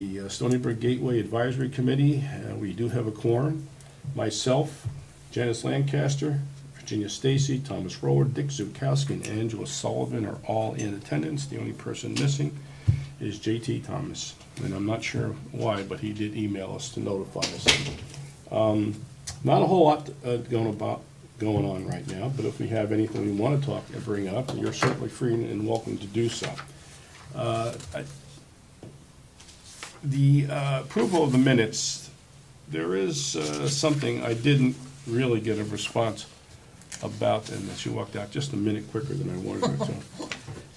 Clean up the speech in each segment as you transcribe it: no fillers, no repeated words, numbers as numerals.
The Stoneybrook Gateway Advisory Committee, we do have a quorum. Myself, Janice Lancaster, Virginia Stacy, Thomas Rower, Dick Zukowski, and Angela Sullivan are all in attendance. The only person missing is J.T. Thomas, and I'm not sure why, but he did email us to notify us. Not a whole lot going on right now, but if we have anything we want to talk and bring up, you're certainly free and welcome to do so. The approval of the minutes, there is something I didn't really get a response about, and she walked out just a minute quicker than I wanted her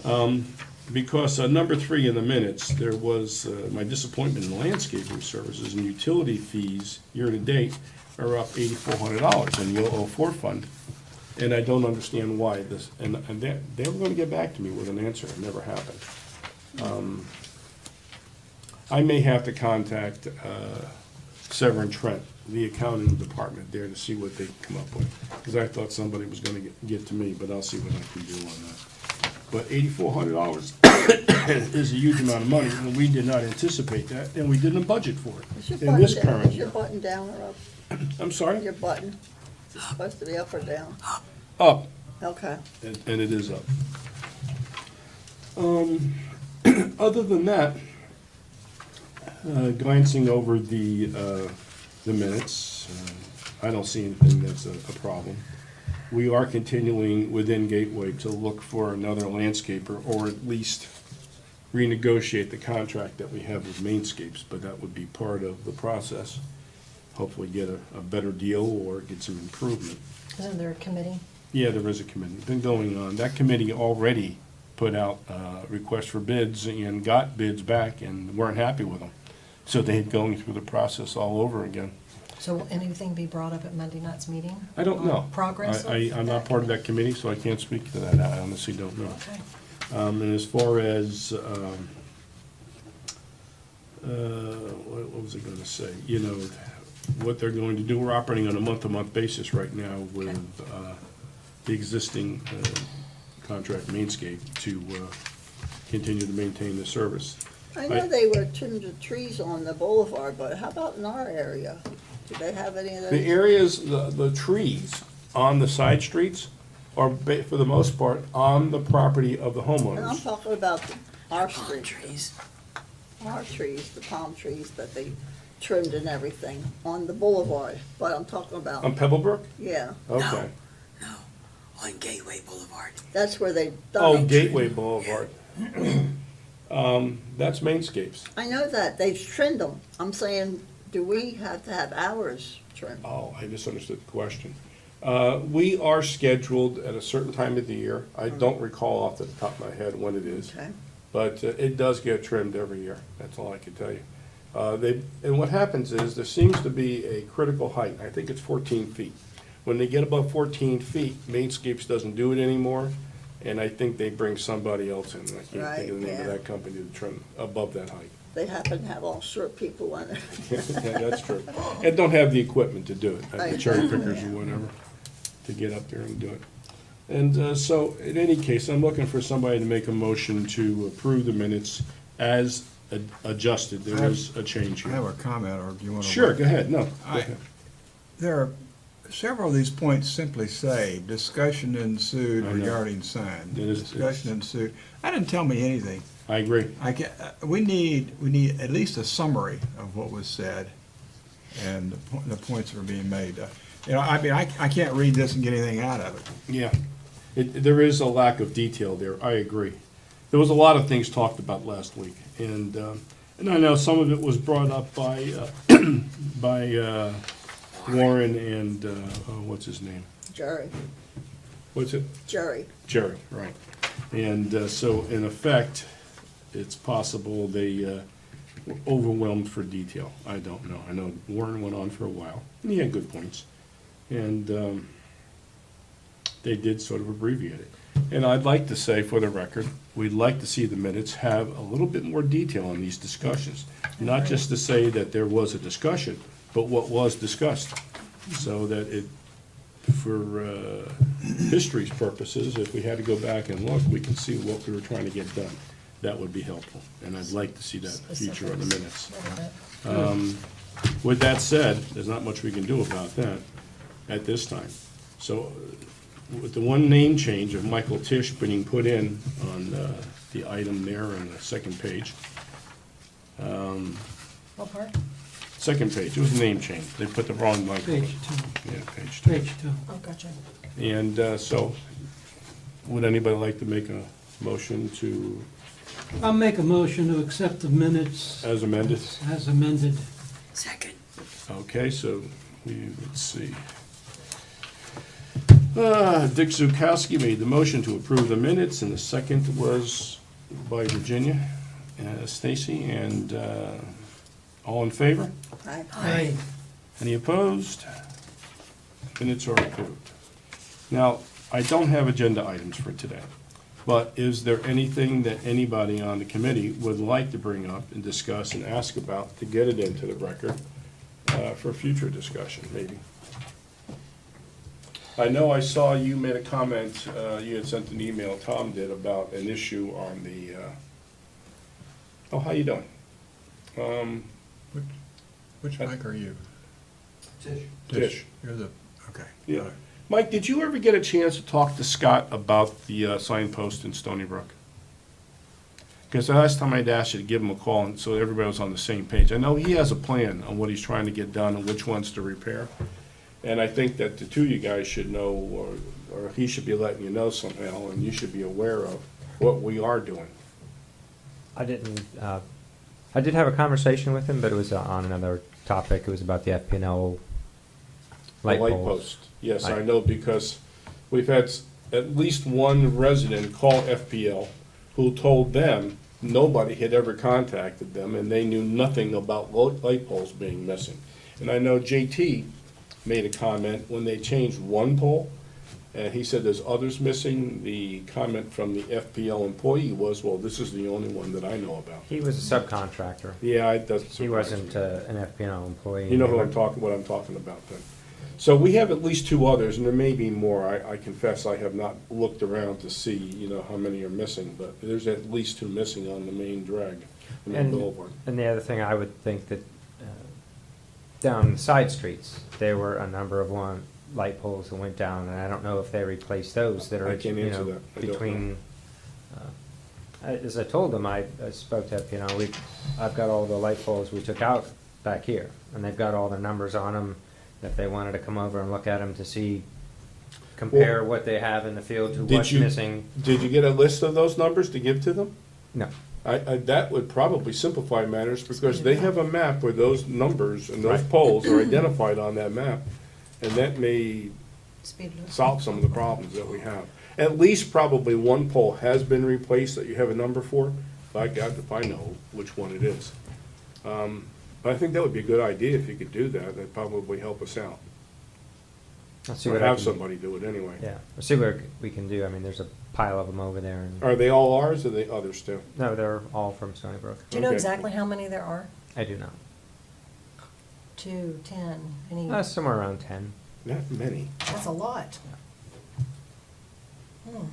to. Because number 3 in the minutes, there was my disappointment in landscaping services and utility fees year-to-date are up $8,400 in the 004 fund, and I don't understand why this, and they were going to get back to me with an answer. It never happened. I may have to contact Severin Trent, the accounting department there, to see what they come up with, because I thought somebody was going to get to me, but I'll see what I can do on that. But $8,400 is a huge amount of money, and we did not anticipate that, and we didn't budget for it in this current Is your year. button down or up? I'm sorry? Your button, is it supposed to be up or down? Up, Okay. and it is up. Other than that, glancing over the minutes, I don't see anything that's a problem. We are continuing within Gateway to look for another landscaper, or at least renegotiate the contract that we have with Mainscapes, but that would be part of the process. Hopefully get a better deal or get some improvement. Isn't there a committee? Yeah, there is a committee, been going on. That committee already put out requests for bids and got bids back and weren't happy with them. So they're going through the process all over again. So will anything be brought up at Monday night's meeting? I don't know. Progress of I'm not part of that committee, so I can't speak to that. I honestly don't know. Okay. And as far as, what was I gonna say? You know, what they're going to do, we're operating on a month-to-month basis right now with the existing contract Mainscape to continue to maintain the service. I know they were trimmed the trees on the boulevard, but how about in our area? Do they have any of The those? areas, the trees on the side streets are, for the most part, on the property of the And I'm homeowners. talking about our Palm street, trees. our trees, the palm trees that they trimmed and everything on the boulevard. But I'm talking On about, Pebblebrook? yeah, Okay. No, on Gateway Boulevard. that's where they Oh, done it. Gateway Boulevard. That's Mainscapes. I know that, they've trimmed them. I'm saying, do we have to have ours trimmed? Oh, I misunderstood the question. We are scheduled at a certain time of the year. I don't recall off the top of my head when it is. Okay. But it does get trimmed every year, that's all I can tell you. And what happens is, there seems to be a critical height, I think it's 14 feet. When they get above 14 feet, Mainscapes doesn't do it anymore, and I think they bring somebody else in. I can't think of the Right, name of yeah. that company to trim above that height. They happen to have all short people on it. Yeah, that's true. And don't have the equipment to do it, like the Right. cherry pickers or whatever, to get up there and do it. And so, in any case, I'm looking for somebody to make a motion to approve the minutes as adjusted. There is a change I have here. a comment, or do you want to? Sure, go ahead, no, go I- ahead. There are, several of these points simply say, discussion ensued I know. regarding sign. It is- Discussion ensued. That didn't tell me anything. I agree. We need at least a summary of what was said and the points that are being made. You know, I mean, I can't read this and get anything out of it. Yeah, there is a lack of detail there, I agree. There was a lot of things talked about last week, and I know some of it was brought up by, by Warren and, what's his name? Jerry, What's it? Jerry. Jerry, right. And so, in effect, it's possible they were overwhelmed for detail. I don't know. I know Warren went on for a while, and he had good points. And they did sort of abbreviate it. And I'd like to say, for the record, we'd like to see the minutes have a little bit more detail on these discussions. Not just to say that there was a discussion, but what was discussed, so that it, for history's purposes, if we had to go back and look, we can see what we were trying to get done. that would be helpful, and I'd like to see that in the future of the minutes. Little bit. With that said, there's not much we can do about that at this time. So with the one name change of Michael Tisch being put in on the item there on the second page. What part? Second page, it was a name change. They put the wrong Michael. Page 2. Yeah, page 2. Page 2. Oh, gotcha. And so, would anybody like to make a motion to, I'll make a motion to accept the minutes as amended? as amended. Second. Okay, so let's see. Dick Zukowski made the motion to approve the minutes, and the second was by Virginia, Stacy, and all in favor? Aye. Aye. Any opposed? Minutes are approved. Now, I don't have agenda items for today, but is there anything that anybody on the committee would like to bring up and discuss and ask about to get it into the record for future discussion, maybe? I know I saw you made a comment, you had sent an email, Tom did, about an issue on the, oh, how you doing? Which mic are you? Tish. You're the, okay. Yeah. Mike, did you ever get a chance to talk to Scott about the signpost in Stoneybrook? Because the last time I'd asked you to give him a call, and so everybody was on the same page. I know he has a plan on what he's trying to get done and which ones to repair. And I think that the two of you guys should know, or he should be letting you know somehow, and you should be aware of what we are doing. I didn't, I did have a conversation with him, but it was on another topic. It was about the FPNL light The poles. post. Yes, I Right. know, because we've had at least one resident call FPL who told them nobody had ever contacted them, and they knew nothing about light poles being missing. And I know JT made a comment when they changed one pole, and he said there's others missing. The comment from the FPL employee was, well, this is the only one that I know about. He was a subcontractor. Yeah, it doesn't He surprise wasn't me. an FPNL employee. You know what I'm talking about then. So we have at least two others, and there may be more. I confess I have not looked around to see, how many are missing, but there's at least two missing on the main drag, the main boulevard. And the other thing, I would think that down the side streets, there were a number of light poles that went down, and I don't know if they replaced those that are, I can't answer that. I don't know. between. As I told them, I spoke to FPNL, I've got all the light poles we took out back here, and they've got all their numbers on them. If they wanted to come over and look at them to see, compare what they have in the field to Did what's you- missing. Did you get a list of those numbers to give to them? No. That would probably simplify matters, because they have a map where those numbers and those Right. poles are identified on that map, and that may Speed limit. solve some of the problems that we have. At least probably one pole has been replaced that you have a number for, if I know which one it is. But I think that would be a good idea if you could do that. That'd probably help us out. I'll see Or what I have can- somebody do it anyway. Yeah, we'll see what we can do. I mean, there's a pile of them over there. And Are they all ours, or are they others too? no, they're all from Stoneybrook. Do you know Okay. exactly how many there are? I do not. 2, 10, any? Somewhere around 10. Not many. That's a lot. Hmm.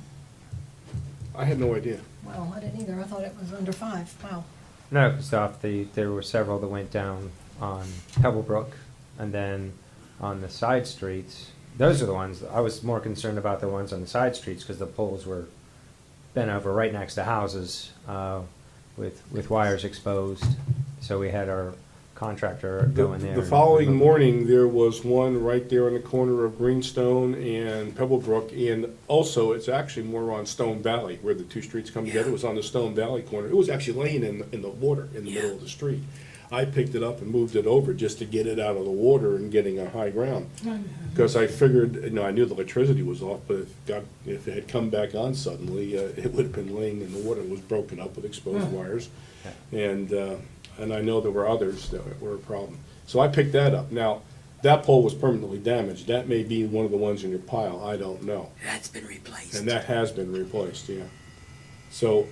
I had no idea. Wow, I didn't either. I thought it was under 5. Wow. No, because there were several that went down on Pebblebrook, and then on the side streets. Those are the ones, I was more concerned about the ones on the side streets, because the poles were bent over right next to houses with wires exposed. So we had our contractor go in there. The and following remove- morning, there was one right there on the corner of Greenstone and Pebblebrook, and also, it's actually more on Stone Valley, where the two streets come together. It was on the Stone Valley corner. It was actually laying in the water, in the middle of the street. I picked it up and moved it over just to get it out of the water and getting a high ground. Because I figured, I knew the electricity was off, but if it had come back on suddenly, it would have been laying in the water. It was broken up with exposed wires. And I know there were others that were a problem. So I picked that up. Now, that pole was permanently damaged. That may be one of the ones in your pile, I don't know. That's been replaced. And that has been replaced, yeah. So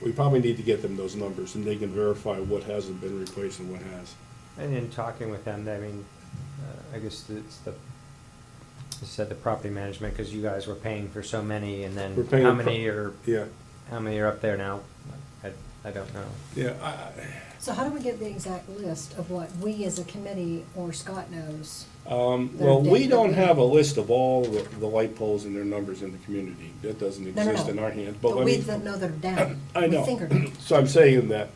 we probably need to get them those numbers, and they can verify what hasn't been replaced and what has. And in talking with them, I mean, I guess it's you said the property management, because you guys were paying for so many, and We're then paying how the many are Yeah. how many are up there now? I I don't know. Yeah, So how do we get the exact list of what we as a committee or Scott knows? well, we don't have a list of all the light poles and their numbers in the community. That doesn't No, no, exist no. in our hands. But I we mean- that know that are down. I know. We think are down. So I'm saying that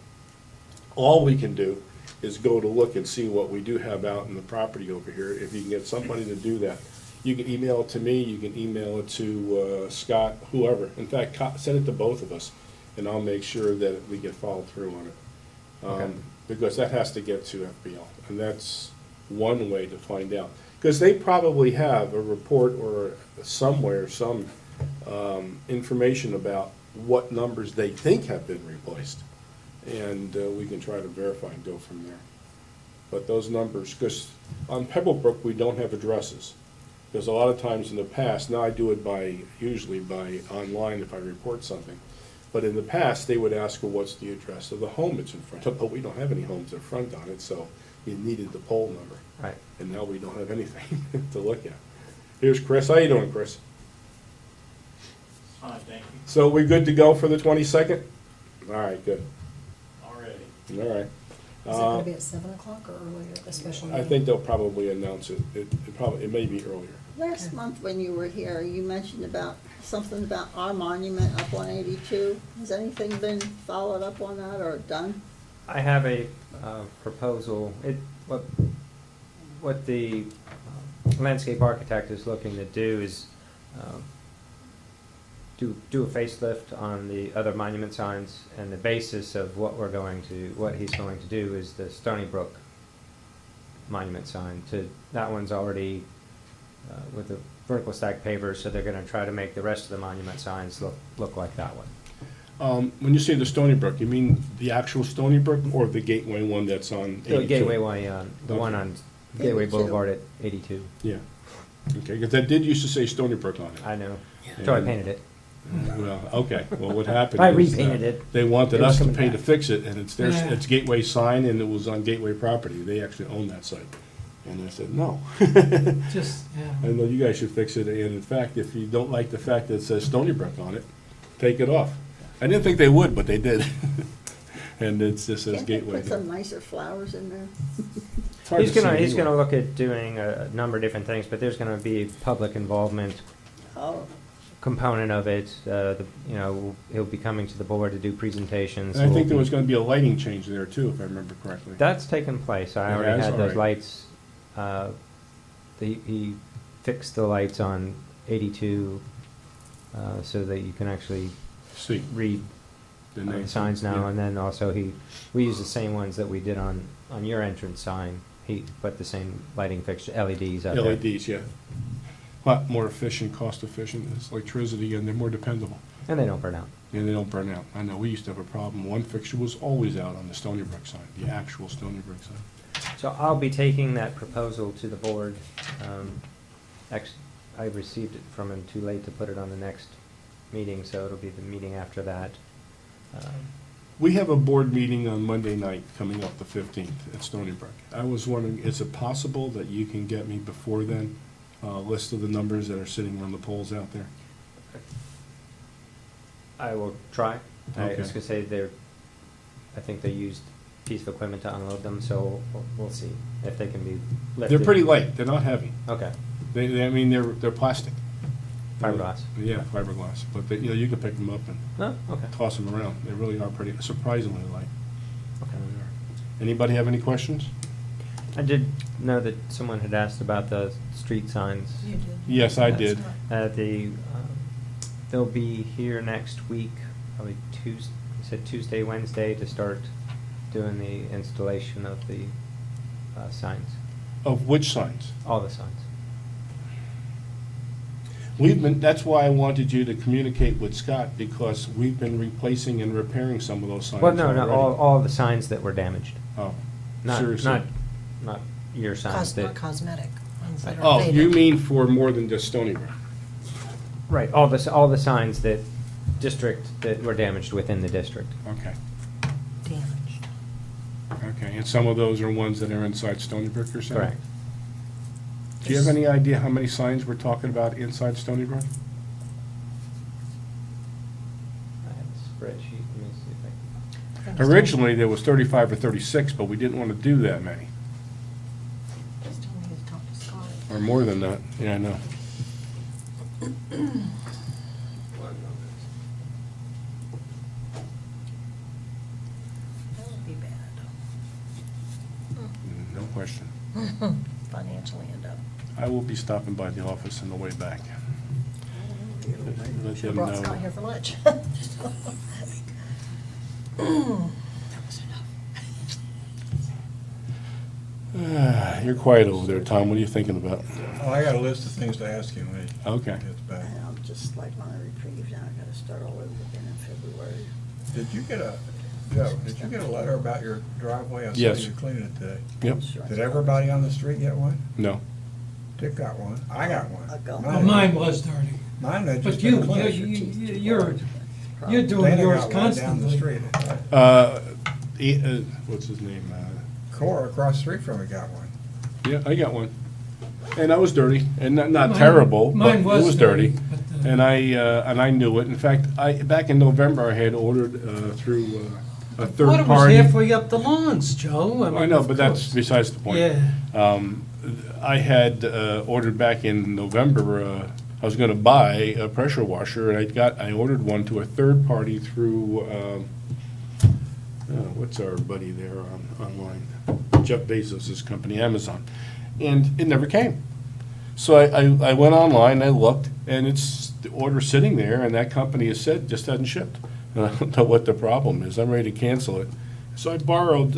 all we can do is go to look and see what we do have out in the property over here. If you can get somebody to do that, you can email it to me, you can email it to Scott, whoever. In fact, send it to both of us, and I'll make sure that we get followed through on it. Okay. Because that has to get to FBL, and that's one way to find out. Because they probably have a report or somewhere, some information about what numbers they think have been replaced. And we can try to verify and go from there. But those numbers, because on Pebblebrook, we don't have addresses. Because a lot of times in the past, now I do it usually by online if I report something. But in the past, they would ask, well, what's the address of the home it's in front of? But we don't have any homes in front on it, so you needed the pole number. Right. And now we don't have anything to look at. Here's Chris. How you doing, Chris? Fine, thank you. So we good to go for the 22nd? All right, good. Already. All right. Is it gonna be at 7 o'clock or earlier, the special meeting? I think they'll probably announce it. It may be earlier. Last month when you were here, you mentioned about, something about our monument up on 82. Has anything been followed up on that or done? I have a proposal. What the landscape architect is looking to do is do a facelift on the other monument signs, and the basis of what he's going to do is the Stoneybrook monument sign. That one's already with the vertical stack pavers, so they're going to try to make the rest of the monument signs look like that one. When you say the Stoneybrook, you mean the actual Stoneybrook or the Gateway one that's on 82? The Gateway one, the one on Gateway 82. Boulevard at 82. Yeah. Okay, because that did used to say Stoneybrook on it. I know. Yeah. So I painted it. Well, okay, well, what happened I is, repainted it. they wanted It was us to coming pay to back. fix it, and it's Yeah. it's Gateway sign, and it was on Gateway property. They actually own that site. And I said, no. Just, yeah. I know you guys should fix it, and in fact, if you don't like the fact that it says Stoneybrook on it, take it off. I didn't think they would, but they did. And it just says Can't they Gateway. put some nicer flowers in there? It's hard He's to gonna see he's anyway. gonna look at doing a number of different things, but there's gonna be public involvement Oh, component of it. He'll be coming to the board to do presentations. And I think We'll there was be- gonna be a lighting change there too, if I remember correctly. That's taken place. I It already has? had those Alright. lights. He fixed the lights on 82 so that you can actually See, read the the name. signs now, Yeah. and then also we use the same ones that we did on your entrance sign. He put the same lighting fixture, LEDs out there. LEDs, yeah. Lot more efficient, cost efficient, it's electricity, and they're more dependable. And they don't burn out. And they don't burn out. I know, we used to have a problem. One fixture was always out on the Stoneybrook sign, the actual Stoneybrook sign. So I'll be taking that proposal to the board. I received it from him too late to put it on the next meeting, so it'll be the meeting after that. We have a board meeting on Monday night coming up the 15th at Stoneybrook. I was wondering, is it possible that you can get me before then a list of the numbers that are sitting on the poles out there? I will try. I Okay. was gonna say I think they used a piece of equipment to unload them, so we'll see if they can be lifted. They're pretty light, they're not heavy. Okay, They're plastic. fiberglass. Yeah, fiberglass, but you can pick them up and Oh, okay. toss them around. They really are pretty, surprisingly light. Okay. Really are. Anybody have any questions? I did know that someone had asked about the street signs. You did. Yes, I That's did. not- They'll be here next week, probably Tuesday, Wednesday, to start doing the installation of the signs, Of which signs? all the signs. That's why I wanted you to communicate with Scott, because we've been replacing and repairing some of those signs Well, no, already. all the signs that were damaged. Oh, Not, seriously? not your signs Not that, cosmetic, ones that are Oh, faded. you mean for more than just Stony Brook? right, all the signs that were damaged within the district. Okay, Damaged. okay. And some of those are ones that are inside Stony Brook, you're saying? Correct. Do you have any idea how many signs we're talking about inside Stony Brook? I have a spreadsheet, let me see if I think it's Originally, there was 35 or 36, but we didn't want to do that many, Still need to talk to Scott. or more than that. Yeah, I know. That would be bad, No question. financially end up. I will be stopping by the office on the way back. Let Should've them brought know. Scott here for lunch. That was enough. You're quiet over there, Tom. What are you thinking about? Oh, I got a list of things to ask you when he Okay. gets back. And I'm just like on a reprieve now, I gotta start all over again in February. Did you get Joe, did you get a letter about your driveway? I saw Yes. you cleaning it today. Yep. Did everybody on the street get one? No. Dick got one. I got one. I got Well, mine was dirty. Mine had just But you, been cleaned. you're doing Dana yours got one down the constantly. street. What's his name? Cora across the street from me got one. Yeah, I got one. And I was dirty, and not Mine- terrible, but mine it was was dirty. but, And I knew it. In fact, back in November, I had ordered through a third Water was party. halfway up the lawns, Joe. I mean, know, of but that's course. besides the point. Yeah. I had ordered back in November, I was gonna buy a pressure washer, and I ordered one to a third party through, what's our buddy there online? Jeff Bezos' company, Amazon. And it never came. So I went online, I looked, and it's, the order sitting there, and that company has said, just hasn't shipped. And I don't know what the problem is. I'm ready to cancel it. So I borrowed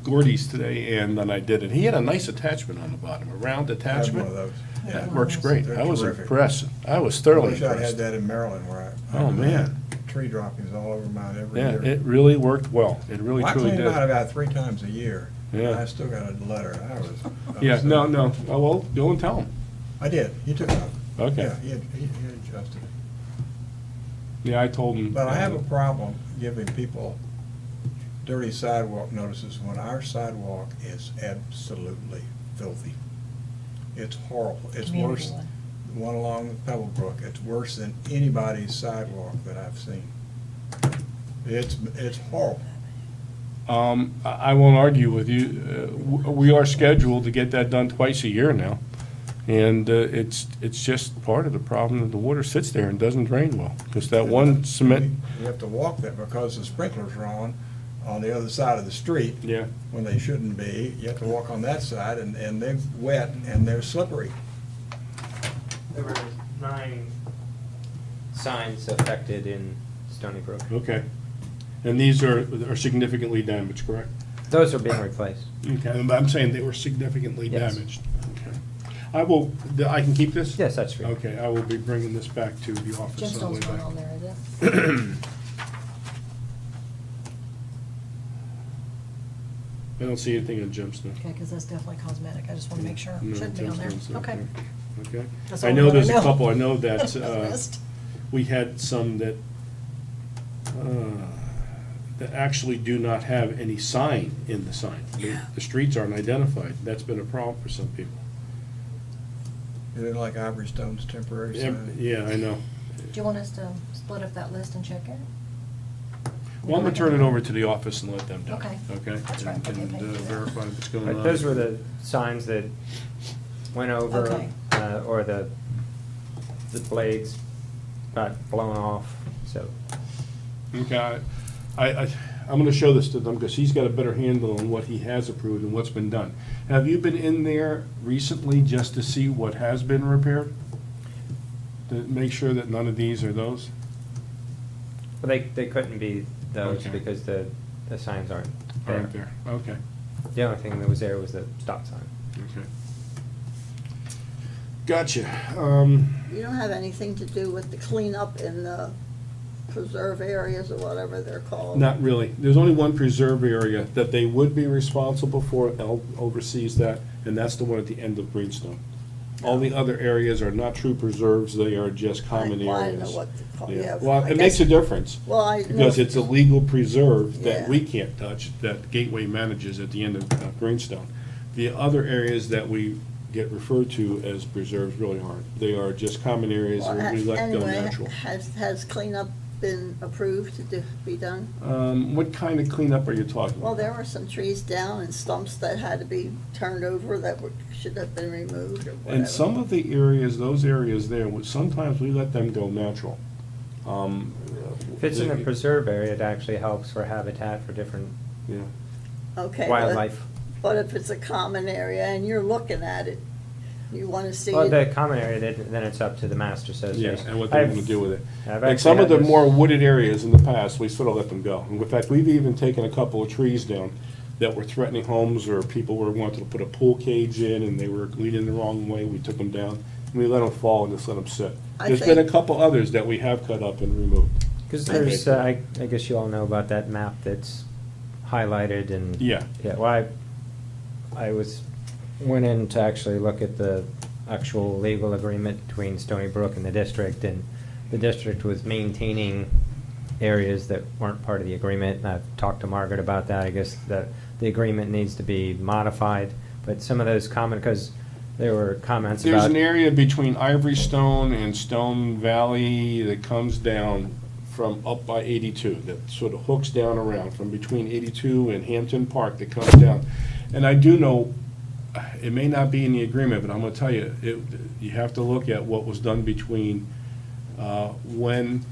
Gordy's today, and then I did it. He had a nice attachment on the bottom, a round I had attachment. one of those. That works great. They're I was terrific. impressed. I was I thoroughly wish I had impressed. that in Maryland where I. Oh, man. Tree droppings all over mine every Yeah, year. it really worked well. It really I truly clean them out did. about 3 times a year. Yeah. And I still got a letter. I was. Yeah, upset. no. Oh, well, go and tell him. I did. He took it up. Okay. Yeah, he adjusted it. Yeah, I told him. But I have a problem giving people dirty sidewalk notices when our sidewalk is absolutely filthy. It's horrible. It's Community worse, one. the one along Pebblebrook, it's worse than anybody's sidewalk that I've seen. It's horrible. I won't argue with you. We are scheduled to get that done twice a year now. And it's just part of the problem that the water sits there and doesn't drain well. Because that one cement, You have to walk that because the sprinklers are on the other side of the street. yeah. When they shouldn't be. You have to walk on that side and they're wet and they're slippery. There were 9 signs affected in Stoneybrook. Okay. And these are significantly damaged, correct? Those are being replaced. Okay, but I'm saying they were significantly Yes. damaged. Okay. I can keep this? Yes, that's true. Okay, I will be bringing this back to the office on the way Gemstone's not back. on there, is it? I don't see anything in gemstone. Okay, because that's definitely cosmetic. I just want to make sure. No, Shouldn't be on there. gemstone's not Okay. there. Okay. That's I all know that I there's a know. couple, I know that, That's the list. we had some that actually do not have any sign in the sign. Yeah. The streets aren't identified. That's been a problem for some people. You didn't like Ivory Stone's temporary sign? Yeah, I know. Do you want us to split up that list and check it? Well, I'm gonna turn it over to the office and let them do it. Okay. Okay? That's right. And- Okay, And thank you. verify what's going But on. those were the signs that went over, Okay. or the blades got blown off, so. Okay, I'm gonna show this to them, because he's got a better handle on what he has approved and what's been done. Have you been in there recently just to see what has been repaired? To make sure that none of these are those? But they couldn't be those Okay. because the signs aren't there. Aren't there? Okay, The only thing that was there was the stop sign. okay. Gotcha. You don't have anything to do with the cleanup in the preserve areas or whatever they're called? Not really. There's only one preserve area that they would be responsible for, oversees that, and that's the one at the end of Greenstone. All the other areas are not true preserves, they are just common Well, I areas. know what to call, Yeah. yeah. Well, I it makes a guess- difference, Well, I know. because it's a legal preserve that Yeah. we can't touch, that Gateway manages at the end of Greenstone. The other areas that we get referred to as preserves really aren't. They are just common areas Well, where we let go anyway, natural. has cleanup been approved to be done? What kind of cleanup are you talking Well, about? there were some trees down and stumps that had to be turned over that should have been removed or whatever. And some of the areas, those areas there, which sometimes we let them go natural. If it's in a preserve area, it actually helps for habitat for different Yeah. Okay, but- wildlife. But if it's a common area and you're looking at it, you want to see Well, it. the common area, then it's up to the master Yeah, association. and what they want to do with it. I've Like actually some of had the this- more wooded areas in the past, we sort of let them go. In fact, we've even taken a couple of trees down that were threatening homes, or people were wanting to put a pool cage in and they were leaning the wrong way. We took them down and we let them fall and just let them sit. I There's been a think- couple others that we have cut up and removed. Because Okay. there's, I guess you all know about that map that's highlighted and. Yeah. Yeah, well, I went in to actually look at the actual legal agreement between Stoneybrook and the district, and the district was maintaining areas that weren't part of the agreement. And I've talked to Margaret about that. I guess that the agreement needs to be modified, but some of those because there were comments There's about. an area between Ivory Stone and Stone Valley that comes down from up by 82, that sort of hooks down around from between 82 and Hampton Park that comes down. And I do know, it may not be in the agreement, but I'm gonna tell you, you have to look at what was done between, when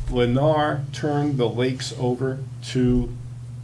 Lennar turned the lakes over to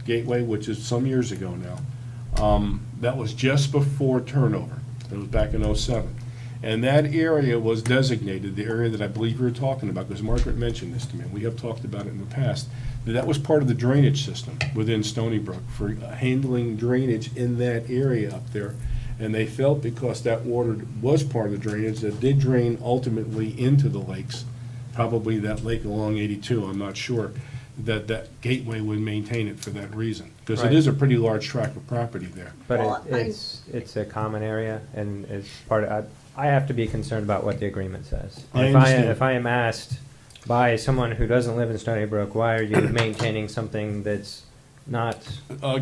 Gateway, which is some years ago now. That was just before turnover. It was back in '07. And that area was designated, the area that I believe you were talking about, because Margaret mentioned this to me, and we have talked about it in the past, that was part of the drainage system within Stoneybrook for handling drainage in that area up there. And they felt because that water was part of the drainage, that did drain ultimately into the lakes, probably that lake along 82, I'm not sure, that Gateway would maintain it for that reason. Because it Right. is a pretty large tract of property there. But Well, it's a common area, and it's part of, I have to be concerned about what the agreement says. I understand. If I am asked by someone who doesn't live in Stony Brook, why are you maintaining something that's not,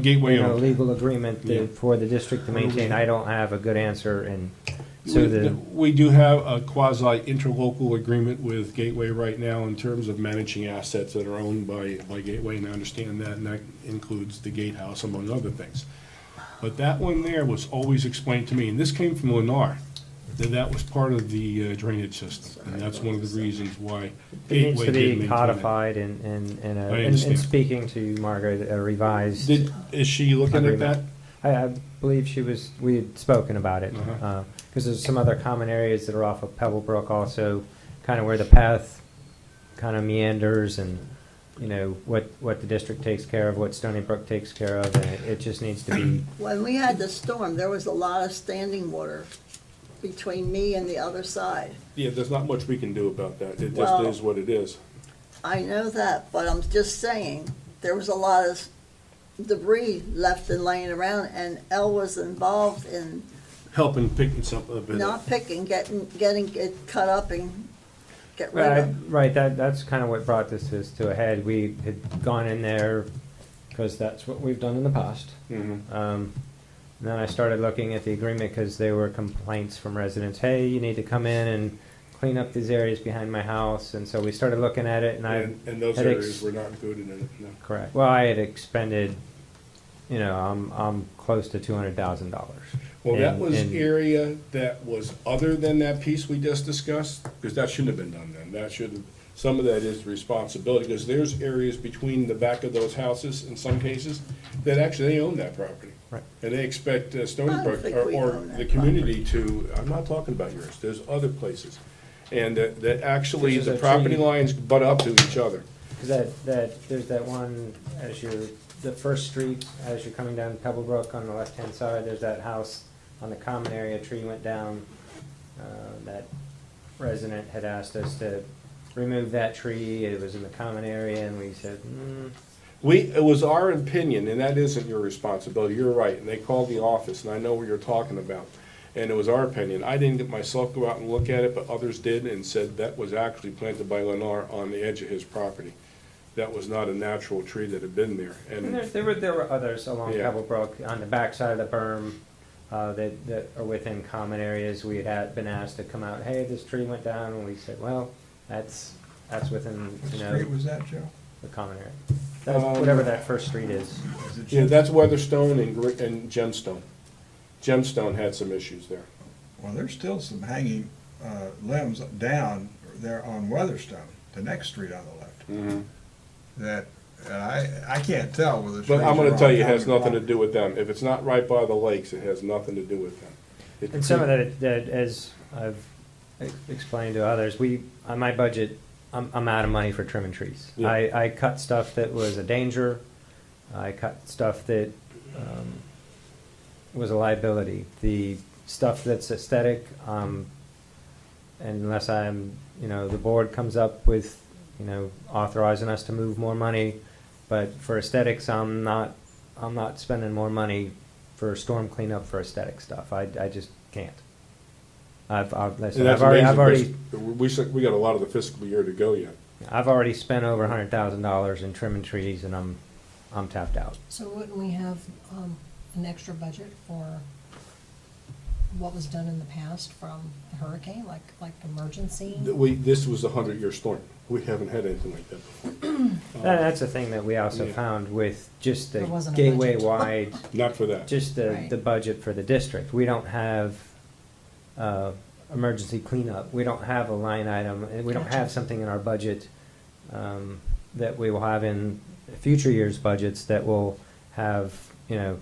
Gateway you know, owned. legal agreement Yeah. for the district to maintain, I don't have a good answer, and so the, We do have a quasi interlocal agreement with Gateway right now in terms of managing assets that are owned by Gateway, and I understand that, and that includes the gatehouse, among other things. But that one there was always explained to me, and this came from Lennar, that was part of the drainage system, and that's one of the reasons why it needs Gateway to did be maintain it. codified I and understand. speaking to Margaret, a revised. Is she looking at that? agreement. I believe we had spoken about it, Uh-huh. because there's some other common areas that are off of Pebble Brook also, kind of where the path kind of meanders, and, you know, what the district takes care of, what Stony Brook takes care of, and it just needs to be, When we had the storm, there was a lot of standing water between me and the other side. Yeah, there's not much we can do about that, it just Well- is what it is. I know that, but I'm just saying, there was a lot of debris left and laying around, and Elle was involved in Helping picking something a bit not up. picking, getting it cut up and get rid of. right, that's kind of what brought this to a head. We had gone in there, because that's what we've done in the past. Mhm. And then I started looking at the agreement, because there were complaints from residents, hey, you need to come in and clean up these areas behind my house, and so we started looking at it, and I. And those had areas were not included in it, no. Correct. Well, I had expended, you know, I'm close to $200,000. Well, that And- was and- area that was other than that piece we just discussed, because that shouldn't have been done then. That should have, some of that is responsibility, because there's areas between the back of those houses, in some cases, that actually they own that property. Right. And they expect Stony Brook think or we or own that the community to, I'm not talking about yours, there's other places. And that actually, This is the a property tree. lines butt up to each other. Because there's that one, the first street, as you're coming down Pebble Brook on the left-hand side, there's that house on the common area, a tree went down. That resident had asked us to remove that tree, it was in the common area, and we said, It was our opinion, and that isn't your responsibility, you're right, and they called the office, and I know what you're talking about. And it was our opinion, I didn't get myself go out and look at it, but others did, and said that was actually planted by Lennar on the edge of his property. That was not a natural tree that had been there, and and, there were others along Yeah. Pebble Brook, on the backside of the berm, that are within common areas. We had been asked to come out, hey, this tree went down, and we said, well, that's That's within, you What street know, was that, Joe? the common area. That's whatever that first street is. Is it Yeah, Jim? that's Weatherstone and Gemstone. Gemstone had some issues there. Well, there's still some hanging limbs down there on Weatherstone, the next street on the left. That, I can't tell whether the trees But I'm are gonna on tell you, it has county nothing to property. do with them. If it's not right by the lakes, it has nothing to do with them. It And some of could- that, as I've explained to others, on my budget, I'm out of money for trimming trees. Yeah. I cut stuff that was a danger. I cut stuff that was a liability. The stuff that's aesthetic, unless the board comes up with, authorizing us to move more money. But for aesthetics, I'm not spending more money for storm cleanup for aesthetic stuff. I just can't. Like I said, And that's I've already, amazing, we got a lot of the fiscal year to go yet. I've already spent over $100,000 in trimming trees, and I'm tapped out. So wouldn't we have an extra budget for what was done in the past from the hurricane, like emergency? This was a 100-year storm. We haven't had anything like that before. That's the thing that we also Yeah. found with just the There wasn't a budget. gateway-wide, Not for that. just Right. the budget for the district. We don't have emergency cleanup. We don't have a line item, and we don't Gotcha. have something in our budget that we will have in future years' budgets that will have,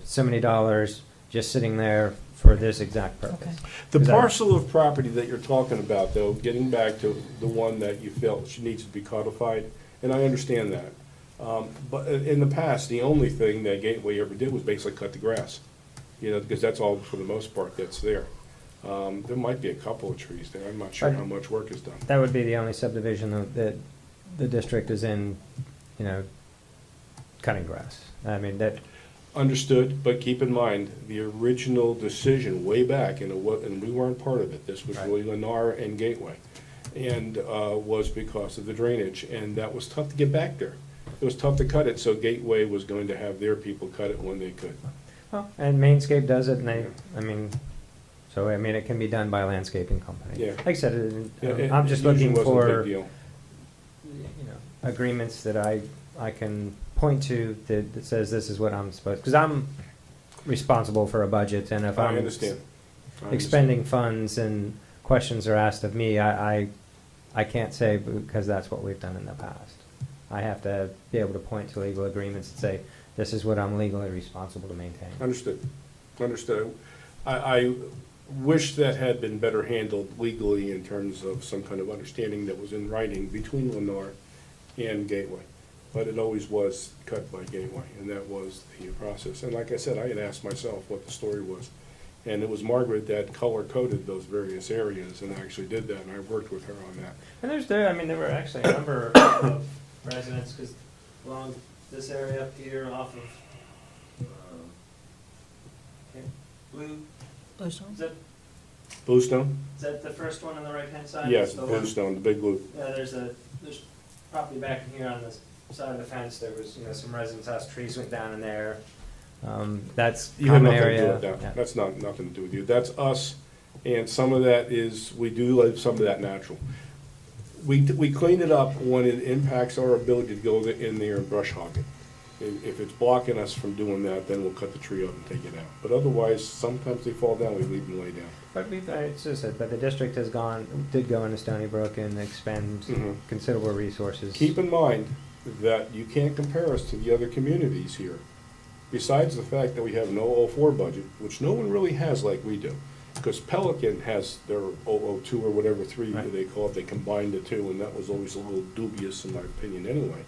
so many dollars just sitting there for this exact purpose. Okay. The Is that- parcel of property that you're talking about, though, getting back to the one that you felt needs to be codified, and I understand that. But in the past, the only thing that Gateway ever did was basically cut the grass, because that's all, for the most part, that's there. There might be a couple of trees there. I'm not sure how much work is done. That would be the only subdivision that the district is in, cutting grass. I mean, that, Understood, but keep in mind, the original decision way back, and we weren't part of it, this was Right. really Lennar and Gateway, and was because of the drainage, and that was tough to get back there. It was tough to cut it, so Gateway was going to have their people cut it when they could. and Mainscape does it, and it can be done by a landscaping company. Yeah. Like I said, It I'm just usually looking wasn't a big for, deal. agreements that I can point to that says this is what I'm supposed, because I'm responsible for a budget, and if I I'm understand. expending funds and questions are asked of me, I can't say because that's what we've done in the past. I have to be able to point to legal agreements and say, this is what I'm legally responsible to maintain. Understood. I wish that had been better handled legally in terms of some kind of understanding that was in writing between Lennar and Gateway. But it always was cut by Gateway, and that was the process. And like I said, I had asked myself what the story was. And it was Margaret that color-coded those various areas and actually did that, and I worked with her on that. And there were actually a number of residents, because along this area up here off of, Bluestone? Bluestone? Is that the first one on the right-hand side? Yes, The one- Bluestone, the big blue. Yeah, there's property back in here on this side of the fence, there was, some residents' house, trees went down in there. That's You have common nothing to do area. with that. Yeah. That's nothing to do with you. That's us, and some of that is, we do leave some of that natural. We clean it up when it impacts our ability to go in there and brush hog it. If it's blocking us from doing that, then we'll cut the tree up and take it out. But otherwise, sometimes they fall down, we leave them lay down. But it's just that, but the district did go into Stoneybrook and expend Mhm. considerable resources. Keep in mind that you can't compare us to the other communities here. Besides the fact that we have an 004 budget, which no one really has like we do. Because Pelican has their 002 or whatever, three Right. they call it, they combined the two, and that was always a little dubious in my opinion anyway.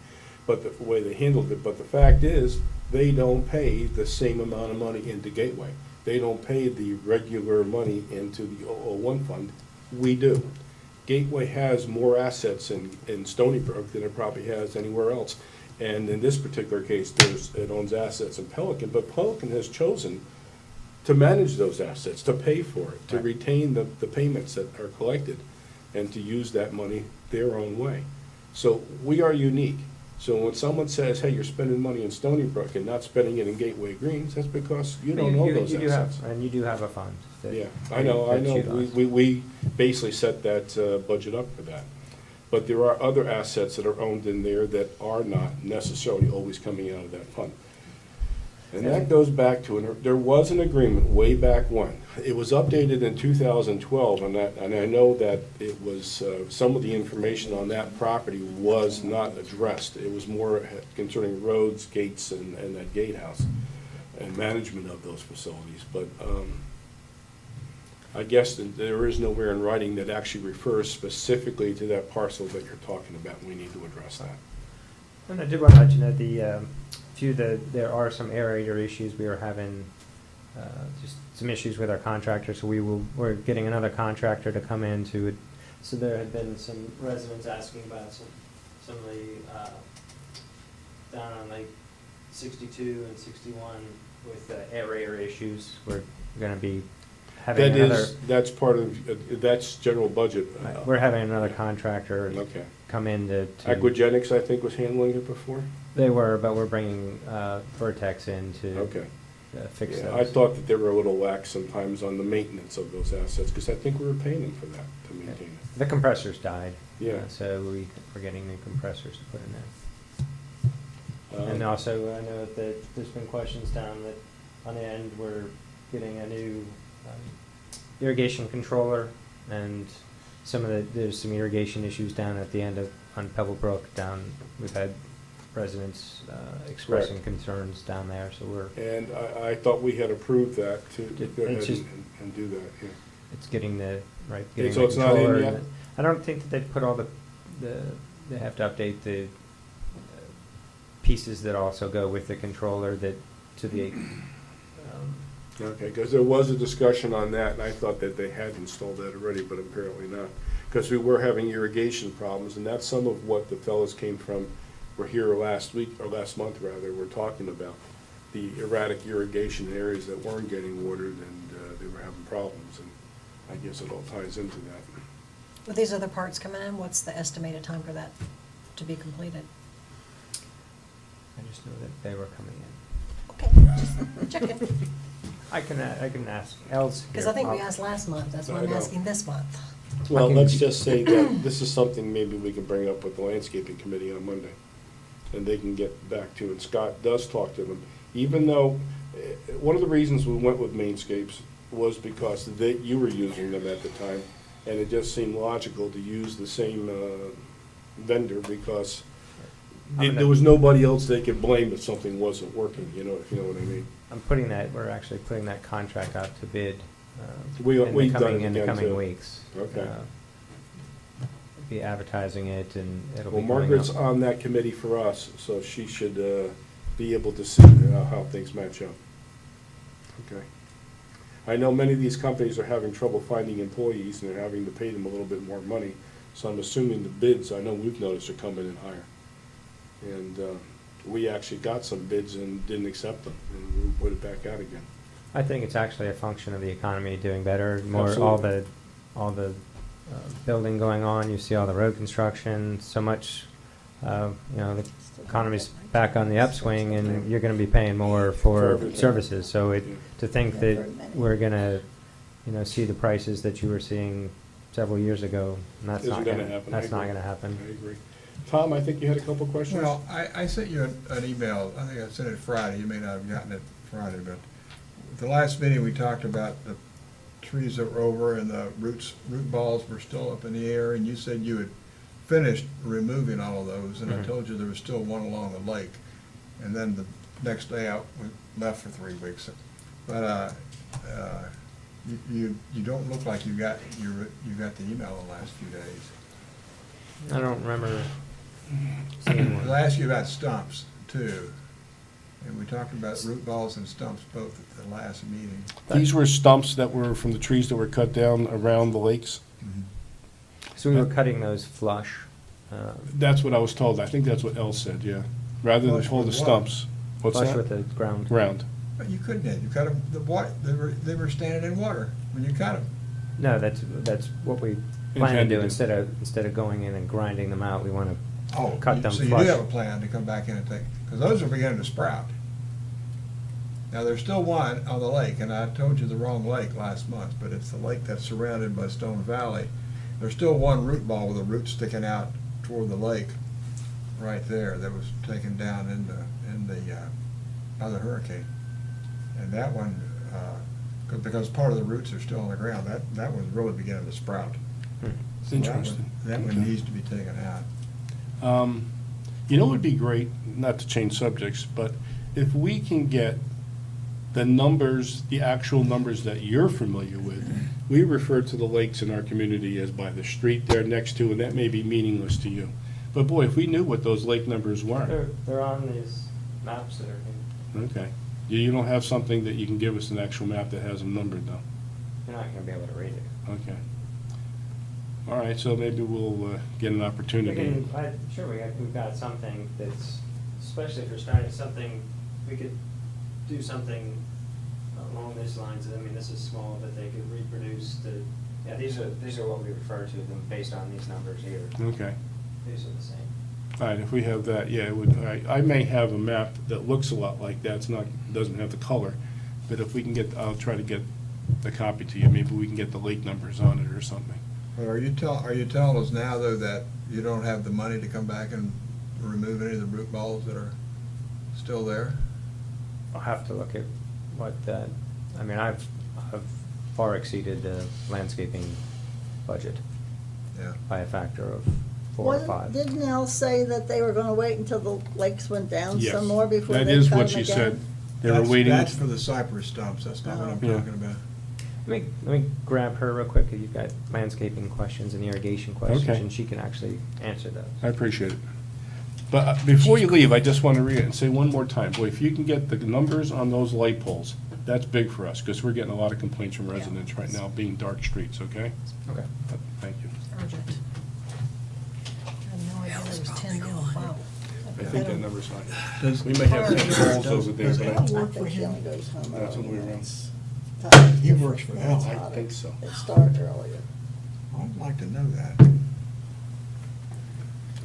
But the way they handled it, but the fact is, they don't pay the same amount of money into Gateway. They don't pay the regular money into the 001 fund. We do. Gateway has more assets in Stoneybrook than it probably has anywhere else. And in this particular case, it owns assets in Pelican, but Pelican has chosen to manage those assets, to pay for it, to Right. retain the payments that are collected, and to use that money their own way. So we are unique. So when someone says, hey, you're spending money in Stoneybrook and not spending it in Gateway Greens, that's because you don't own those You do have, assets. and you do have a fund. that- Yeah, I know, that's utilized. we basically set that budget up for that. But there are other assets that are owned in there that are not necessarily always coming out of that fund. And that goes back to, there was an agreement way back when. It was updated in 2012, and I know that it was, some of the information on that property was not addressed. It was more concerning roads, gates, and that gatehouse, and management of those facilities. But I guess that there is nowhere in writing that actually refers specifically to that parcel that you're talking about, and we need to address that. And I did want to let you know there are some aerator issues. We are having just some issues with our contractor, so we're getting another contractor to come in to it. So there had been some residents asking about some of the down on like 62 and 61 with aerator issues. We're going to be having That's part of, that's general budget. we're having another contractor Okay. come in to Aquagenics, I think, was handling it before? They were, but we're bringing Vertex in to Okay. fix Yeah, those. I thought that they were a little lax sometimes on the maintenance of those assets, because I think we were paying them for that, to maintain it. The compressors died. Yeah. So we're getting new compressors to put in there. And Um, also, I know that there's been questions down that on the end, we're getting a new irrigation controller, and there's some irrigation issues down at the end on Pebble Brook down. We've had residents expressing Correct. concerns down there, so And I thought we had approved that to go It's ahead just- and do that, yeah. it's getting the So it's not in controller. yet? I don't think that they've put all they have to update the pieces that also go with the controller to the, Okay, because there was a discussion on that, and I thought that they had installed that already, but apparently not. Because we were having irrigation problems, and that's some of what the fellows were here last week, or last month rather, were talking about. The erratic irrigation in areas that weren't getting watered, and they were having problems, and I guess it all ties into that. With these other parts coming in, what's the estimated time for that to be completed? I just know that they were coming in. Okay, just checking. I can ask Els. Because here. I think we asked last month, that's why I I'm know. asking this month. Well, can- let's just say that this is something maybe we can bring up with the landscaping committee on Monday, and they can get back to, and Scott does talk to them, even though, one of the reasons we went with Mainscapes was because you were using them at the time, and it just seemed logical to use the same vendor, because there was nobody else they could blame if something wasn't working, if you know what I mean. We're actually putting that contract out to bid We've done it in the again, coming too. weeks. Okay. Be advertising it, and it'll be Well, coming Margaret's up. on that committee for us, so she should be able to see how things match up. Okay. I know many of these companies are having trouble finding employees, and they're having to pay them a little bit more money, so I'm assuming the bids, I know we've noticed, are coming in higher. And we actually got some bids and didn't accept them, and we put it back out again. I think it's actually a function of the economy doing better, Absolutely. all the building going on. You see all the road construction, so much, the economy's back on the upswing, and you're going to be paying more For for everything. services. So to think that For many. we're going to, see the prices that you were seeing several years ago, and that's Isn't not gonna going to happen. that's I not agree. going to happen. I agree. Tom, I think you had a couple questions? Well, I sent you an email, I think I sent it Friday, you may not have gotten it Friday, but at the last meeting, we talked about the trees that were over and the root balls were still up in the air, and you said you had finished removing all of those, and I Mhm. told you there was still one along the lake. And then the next day out, we left for 3 weeks. But you don't look like you got the email the last few days. I don't remember seeing one. I'll ask you about stumps, too. And we talked about root balls and stumps both at the last meeting. These were stumps that were from the trees that were cut down around the lakes? So we were cutting those flush. That's what I was told. I think that's what Elle said, yeah. Rather than Flush pull the with what? stumps. What's Flush that? with the ground. Ground. But you couldn't have, you cut them, they were standing in water when you cut them. No, that's what we plan to do. Intended. Instead of going in and grinding them out, we want to Oh, cut them so you flush. do have a plan to come back in and take, because those are beginning to sprout. Now, there's still one on the lake, and I told you the wrong lake last month, but it's the lake that's surrounded by Stone Valley. There's still one root ball with a root sticking out before the lake, right there, that was taken down by the hurricane. And that one, because part of the roots are still on the ground, that one's really beginning to sprout. So that one- Interesting. That one Okay. needs to be taken out. You know, it would be great, not to change subjects, but if we can get the numbers, the actual numbers that you're familiar with. We refer to the lakes in our community as by the street there next to, and that may be meaningless to you. But boy, if we knew what those lake numbers were. They're on these maps that are, Okay. You don't have something that you can give us an actual map that has them numbered, though? you're not gonna be able to read it. Okay. All right, so maybe we'll get an We opportunity. can, sure, we've got something that's, especially if we're starting something, we could do something along these lines. I mean, this is small, but they could reproduce the, yeah, these are what we refer to them based on these numbers here. Okay. These are the same. All right, if we have that, yeah, it would, I may have a map that looks a lot like that. It's not, doesn't have the color. But if we can get, I'll try to get the copy to you. Maybe we can get the lake numbers on it or something. But are you telling us now, though, that you don't have the money to come back and remove any of the root balls that are still there? I'll have to look at what that, I mean, I've far exceeded the landscaping budget Yeah. by a factor of 4 or 5. Didn't Nell say that they were gonna wait until the lakes went down Yes. some more before they That is cut what them she again? said. They were That's- waiting. That's for the cypress stumps, that's not what I'm Yeah. talking about. Let me grab her real quick, 'cause you've got landscaping questions and irrigation questions, Okay. and she can actually answer those. I appreciate it. But before you leave, I just want to read it and say one more time, boy, if you can get the numbers on those light poles, that's big for us, because we're getting a lot of complaints from residents right now, being dark streets, okay? Okay. Thank you. Urgent. I had no idea there was 10 now, wow. I think that number's high. Does- We may have 10 poles over there, Does but Al I work for think she only him? goes home that's all the way early. around. He works for Al. I think so. They start earlier. I'd like to know that.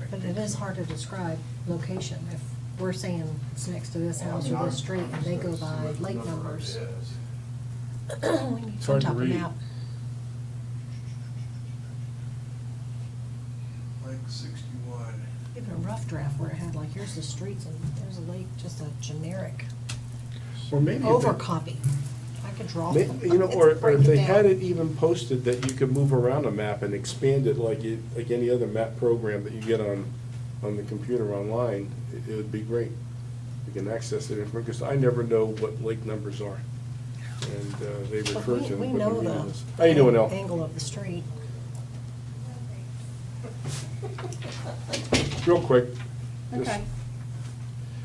But it is hard to describe location. If we're saying it's next to this house or this street, and they go by lake numbers. We need It's some hard to type of read. map. Like 61. Even a rough draft where it had like, here's the streets and there's a lake, just a generic Or maybe. if they- overcopy. I could draw. Maybe, you know, or if they had it even posted that you could move around a map and expand it like any other map program that you get on the computer online, it would be great. You can access it, because I never know what lake numbers are. And they But refer to them. we but know we the this. How you doing, El? angle of the street. Real quick. just- Okay.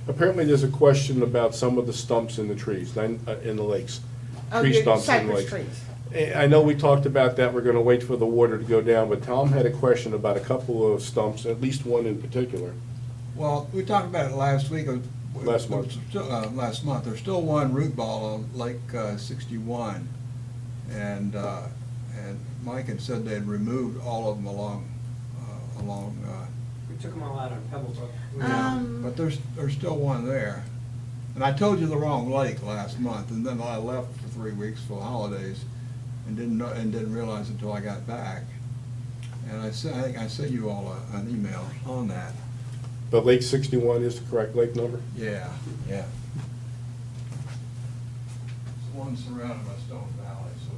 Apparently, there's a question about some of the stumps in the trees, in the lakes. Oh, Tree your stumps in cypress lakes. trees. I know we talked about that, we're gonna wait for the water to go down, but Tom had a question about a couple of stumps, at least one in particular. Well, we talked about it last week. Last month. Last month. There's still one root ball on Lake 61. And Mike had said they had removed all of them along. We took them all out on Pebblebrook. But there's still one there. And I told you the wrong lake last month, and then I left for 3 weeks for the holidays and didn't realize until I got back. And I think I sent you all an email on that. But Lake 61 is the correct lake number? Yeah. It's the one surrounded by Stone Valley, so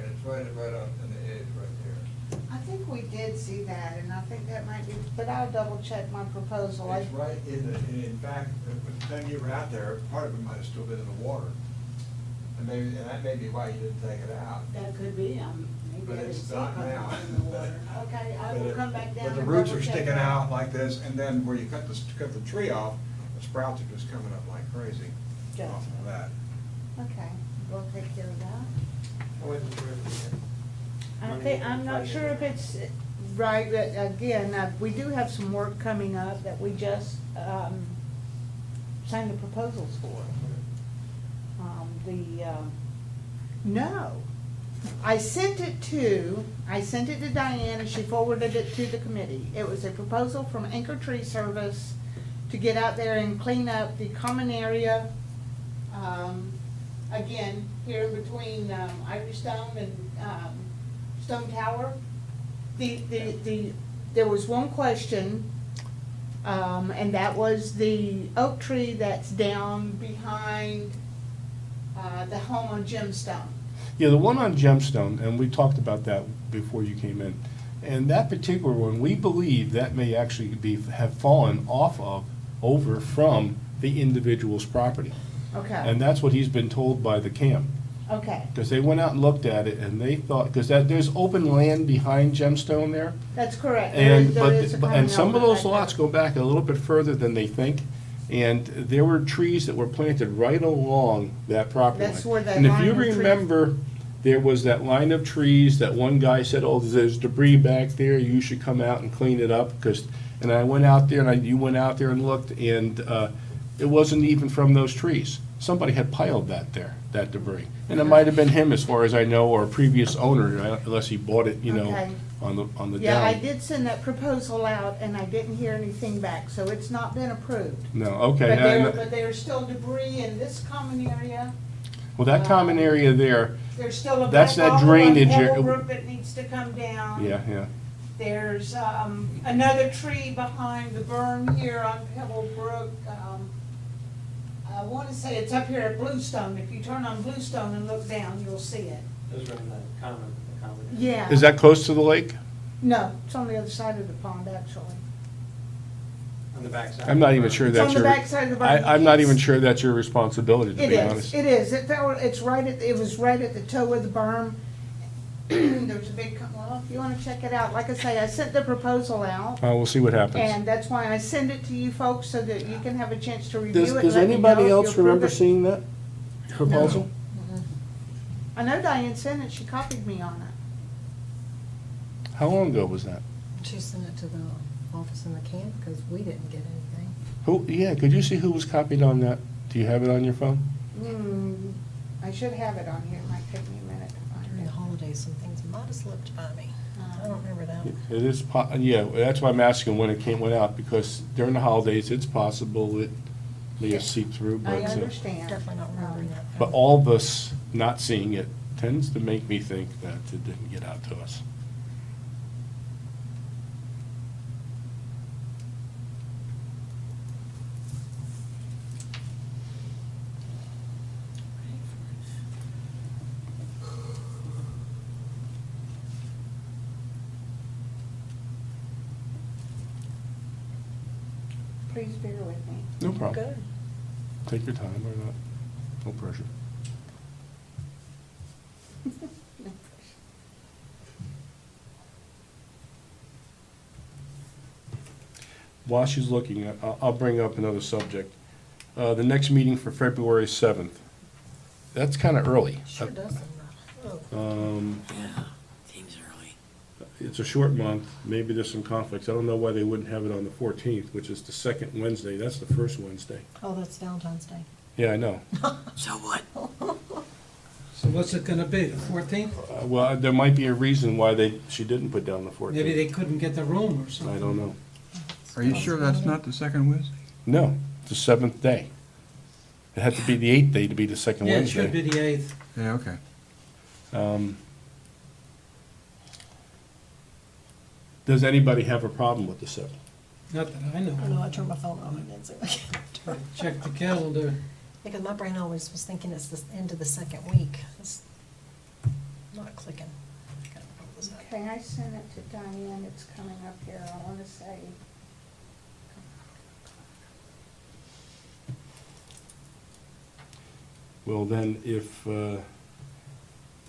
it's right up in the edge right there. I think we did see that, and I think that might be, but I'll double check my proposal. It's right in fact, the time you were out there, part of it might have still been in the water. And that may be why you didn't take it out. That could be, maybe But I didn't it's see it not coming now. in the water. Okay, I will come back down But the and roots are double check sticking that. out like this, and then where you cut the tree off, the sprouts are just coming up like crazy off of that. Okay, we'll take care of that. I wasn't sure if I'm not sure if it's right, but again, we do have some work coming up that we just, signed the proposals for. No, I sent it to Diane, and she forwarded it to the committee. It was a proposal from Anchor Tree Service to get out there and clean up the common area, again, here between, Irish Stone and, Stone Tower. The there was one question, and that was the oak tree that's down behind, the home on Gemstone. Yeah, the one on Gemstone, and we talked about that before you came in. And that particular one, we believe that may actually have fallen off of, over from the individual's property. Okay, And that's what he's been told by the CAM. okay, Because they went out and looked at it, and they thought, because there's open land behind Gemstone there. that's correct. And, There is a common and some of element those back lots there. go back a little bit further than they think. And there were trees that were planted right along that property line. That's where that And if line you of trees- remember, there was that line of trees that one guy said, oh, there's debris back there, you should come out and clean it up, because, and I went out there, and you went out there and looked, and it wasn't even from those trees. Somebody had piled that there, that debris. And it might have been him, as far as I know, or a previous owner, unless he bought it, you know, Okay. on the down. Yeah, I did send that proposal out, and I didn't hear anything back, so it's not been approved. No, okay. But there's still debris in this common area. Well, that common area there, There's still a That's back that wall on drainage area. Pebblebrook that needs to come down. yeah, yeah. There's another tree behind the berm here on Pebblebrook. I want to say it's up here at Bluestone. If you turn on Bluestone and look down, you'll see it. Those are in the common. Yeah. Is that close to the lake? No, it's on the other side of the pond, actually. On the backside. I'm not even sure It's that's on the your. backside of the berm. I'm not even sure that's your responsibility, to It be is, honest. it is. It's right at, it was right at the toe of the berm. There's a big, well, if you want to check it out, like I say, I sent the proposal out. We'll see what happens. And that's why I send it to you folks, so that you can have a chance to review it. Does and let me know anybody if you else approve remember it. seeing that proposal? I know Diane sent it, she copied me on it. How long ago was that? She sent it to the office in the camp, because we didn't get anything. Who, yeah, could you see who was copied on that? Do you have it on your phone? I should have it on here, it might take me a minute to During find the it. holidays, some things might have slipped by me. I don't remember that. It is, yeah, that's why I'm asking when it went out, because during the holidays, it's possible it may have seeped through, I but, understand. Definitely not remembering that. but all of us not seeing it tends to make me think that it didn't get out to us. Please bear with me. No problem. Good. Take your time or not. No pressure. While she's looking, I'll bring up another subject. The next meeting for February 7th. That's kind of early. Sure does. Yeah, seems early. It's a short month. Maybe there's some conflicts. I don't know why they wouldn't have it on the 14th, which is the second Wednesday. That's the first Wednesday. Oh, that's Valentine's Day. Yeah, I know. So what? So what's it gonna be, the 14th? Well, there might be a reason why she didn't put down the 14th. Maybe they couldn't get the room or something. I don't know. Are you sure that's not the second Wednesday? No, it's the seventh day. It had to be the 8th day to be the second Yeah, it Wednesday. should be the 8th. Yeah, okay. Does anybody have a problem with the 7th? Not that I know. I know, I turned my phone on and didn't see it. Check the calendar. Because my brain always was thinking it's the end of the second week. It's not clicking. What was that? Okay, I sent it to Diane, it's coming up here, I want to say. Well, then, if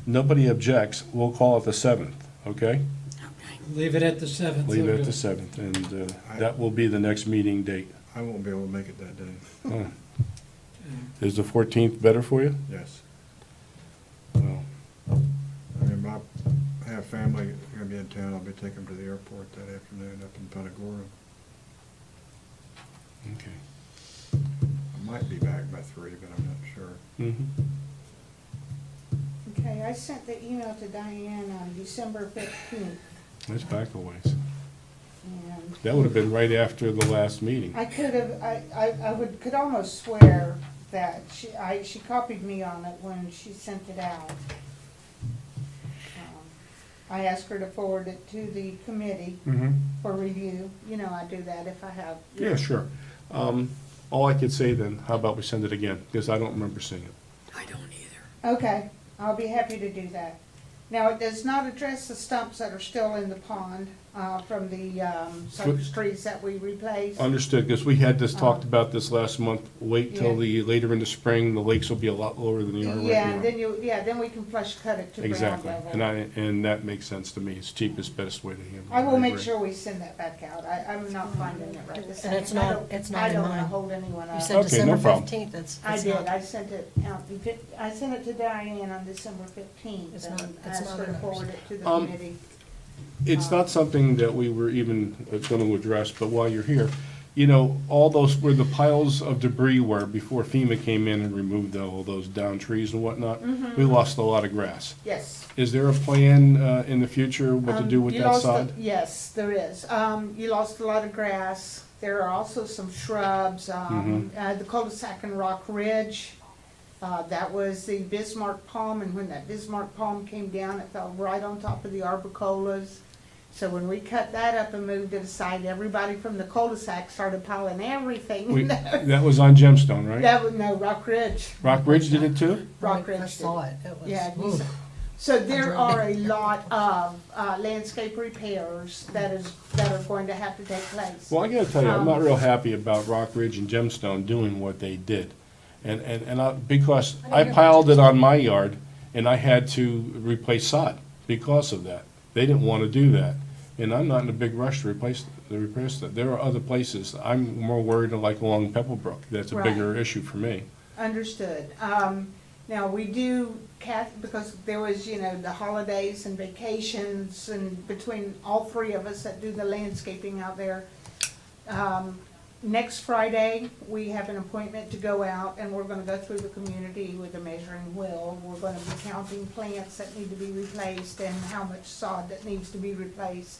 nobody objects, we'll call it the 7th, okay? Okay. Leave it at the 7th. Leave it at okay. the 7th, and that will be the next meeting date. I won't be able to make it that day. Huh. Is the 14th better for you? Yes. Well, I mean, I have family gonna be in town. I'll be taking them to the airport that afternoon up in Punta Gorda. okay. I might be back by 3, but I'm not sure. Mhm. Okay, I sent the email to Diane on December 15th, That's back a ways. and That would have been right after the last meeting. I could have, could almost swear that she copied me on it when she sent it out. I asked her to forward it to the committee Mm-hmm. for review. You know, I do that if I have. Yeah, sure. All I could say then, how about we send it again, because I don't remember seeing it. I don't either. Okay, I'll be happy to do that. Now, it does not address the stumps that are still in the pond, from the, circus trees that we replaced. Understood, because we had this, talked about this last month. Wait till Yeah. later in the spring, the lakes will be a lot lower than they are right now. Yeah, and then we can flush cut it to ground Exactly, level. and that makes sense to me. It's cheapest, best way to handle it. I will make agree. sure we send that back out. I'm not finding it right this second. And it's not- it's not in I don't wanna mine. hold anyone You up. said Okay, no December problem. 15th, it's I it's did, not. I sent it out, I sent it to Diane on December 15th, It's and not- it's asked not her to in ours. forward it to the Um, committee. It's not something that we were even going to address, but while you're here, you know, all those, where the piles of debris were before FEMA came in and removed all those down trees and whatnot, we lost a lot of grass. Yes. Is there a plan in the future what to do with You that lost sod? Yes, there is. You lost a lot of grass. There are also some shrubs, the cul-de-sac and Rock Ridge. That was the Bismarck palm, and when that Bismarck palm came down, it fell right on top of the arborcolas. So when we cut that up and moved it aside, everybody from the cul-de-sac started piling everything We- in there. That was on Gemstone, right? That was, no, Rock Ridge. Rock Ridge did it too? Rock I Ridge. saw it, it was. Yeah, you oof. saw- So there drove are it. a lot of landscape repairs that are going to have to take place. Well, I gotta tell you, I'm not Um, real happy about Rock Ridge and Gemstone doing what they did. Because I know I your piled it budget's- on my yard, and I had to replace sod because of that. They didn't wanna do that, and I'm not in a big rush to replace that. There are other places, I'm more worried like along Pebblebrook, that's a Right. bigger issue for me. Understood. Now, we do, because there was, the holidays and vacations, and between all three of us that do the landscaping out there, next Friday, we have an appointment to go out, and we're gonna go through the community with a measuring wheel. We're gonna be counting plants that need to be replaced and how much sod that needs to be replaced.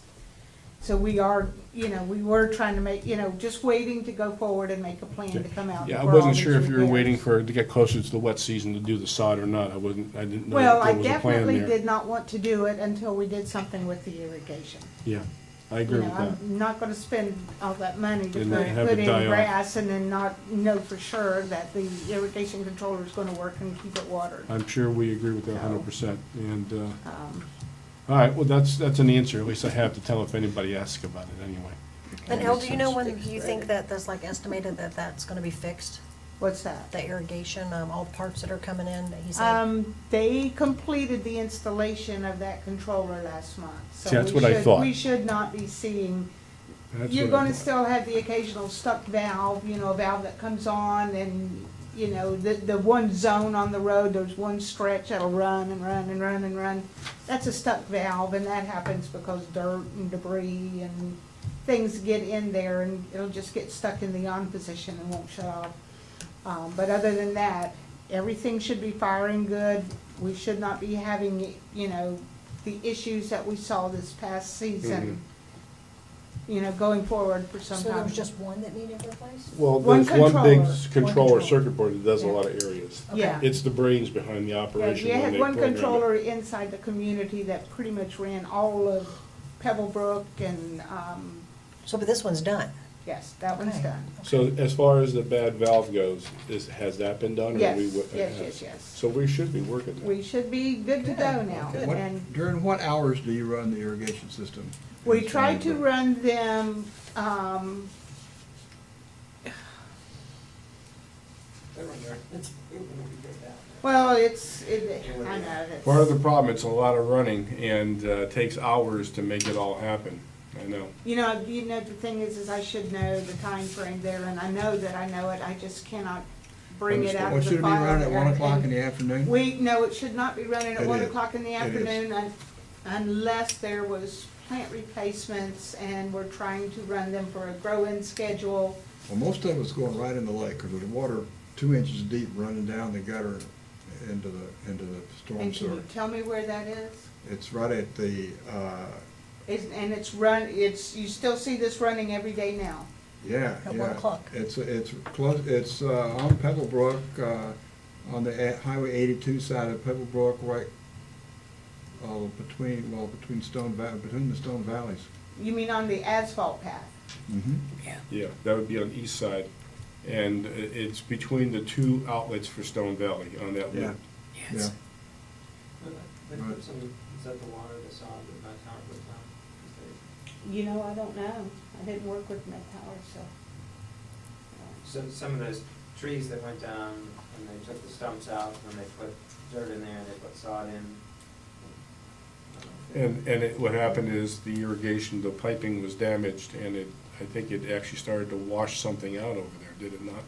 So we are, we were trying to make, just waiting to go forward and make a plan to come out. Yeah, I for all wasn't these sure if you were waiting repairs. to get closer to the wet season to do the sod or not. I didn't know Well, if I there was a plan definitely there. did not want to do it until we did something with the irrigation. Yeah, I agree with that. I'm not gonna spend all that money to And then have put it in die off. grass and then not know for sure that the irrigation controller is gonna work and keep it watered. I'm sure we agree with that 100%. And, Um, all right, well, that's an answer. At least I have to tell if anybody asks about it anyway. And El, do you know when Fixed you already. think that that's like estimated that that's gonna be fixed? What's that? The irrigation, all the parts that are coming in, that he said? They completed the installation of that controller last month. So See, that's we what I should- thought. We should not be seeing, That's you're what I gonna thought. still have the occasional stuck valve, a valve that comes on and, the one zone on the road, there's one stretch that'll run and run and run and run. That's a stuck valve, and that happens because dirt and debris and things get in there, and it'll just get stuck in the on position and won't shut off. But other than that, everything should be firing good. We should not be having, the issues that we saw this past season, going forward for some So there time. was just one that needed replaced? Well, One there's one big controller. controller One circuit board that does a Yeah. lot of areas. Yeah. It's the brains behind the Yeah, operation you when had they one program it. controller inside the community that pretty much ran all of Pebblebrook and, So, but this one's done? yes, that one's Okay. done. So as far as the bad valve goes, has that been done? or Yes, we- yes, it has? yes, yes. So we should be working that. We should be good to go now. Good. And During what hours do you run the irrigation system? we in try to Stoneybrook? run them, well, I know, Part of it's, the problem, it's a lot of running and takes hours to make it all happen. I know. the thing is I should know the time frame there, and I know that I know it, I just cannot bring it out Well, of should the it be file. running at 1 o'clock in and- the afternoon? No, it should not be running at It 1 is. o'clock in the It is. afternoon unless there was plant replacements, and we're trying to run them for a grow-in schedule. Well, most of it's going right in the lake, because there's water 2 inches deep running down the gutter into the storm And can sewer. you tell me where that is? It's right at the, And you still see this running every day now? yeah, At yeah. 1 o'clock. It's close, it's on Pebblebrook, on the Highway 82 side of Pebblebrook, right between between the Stone Valleys. You mean on the asphalt path? Mm-hmm. Yeah, that would be on the east side. And it's between the two outlets for Stone Valley on that Yeah, loop. yeah. They put some, is that the water, the sod that Matt Tower puts on? Is they- You know, I don't know. I didn't work with Met Tower, so. So some of those trees that went down, when they took the stumps out, when they put dirt in there, they put sod in. What happened is the irrigation, the piping was damaged, and I think it actually started to wash something out over there, did it not?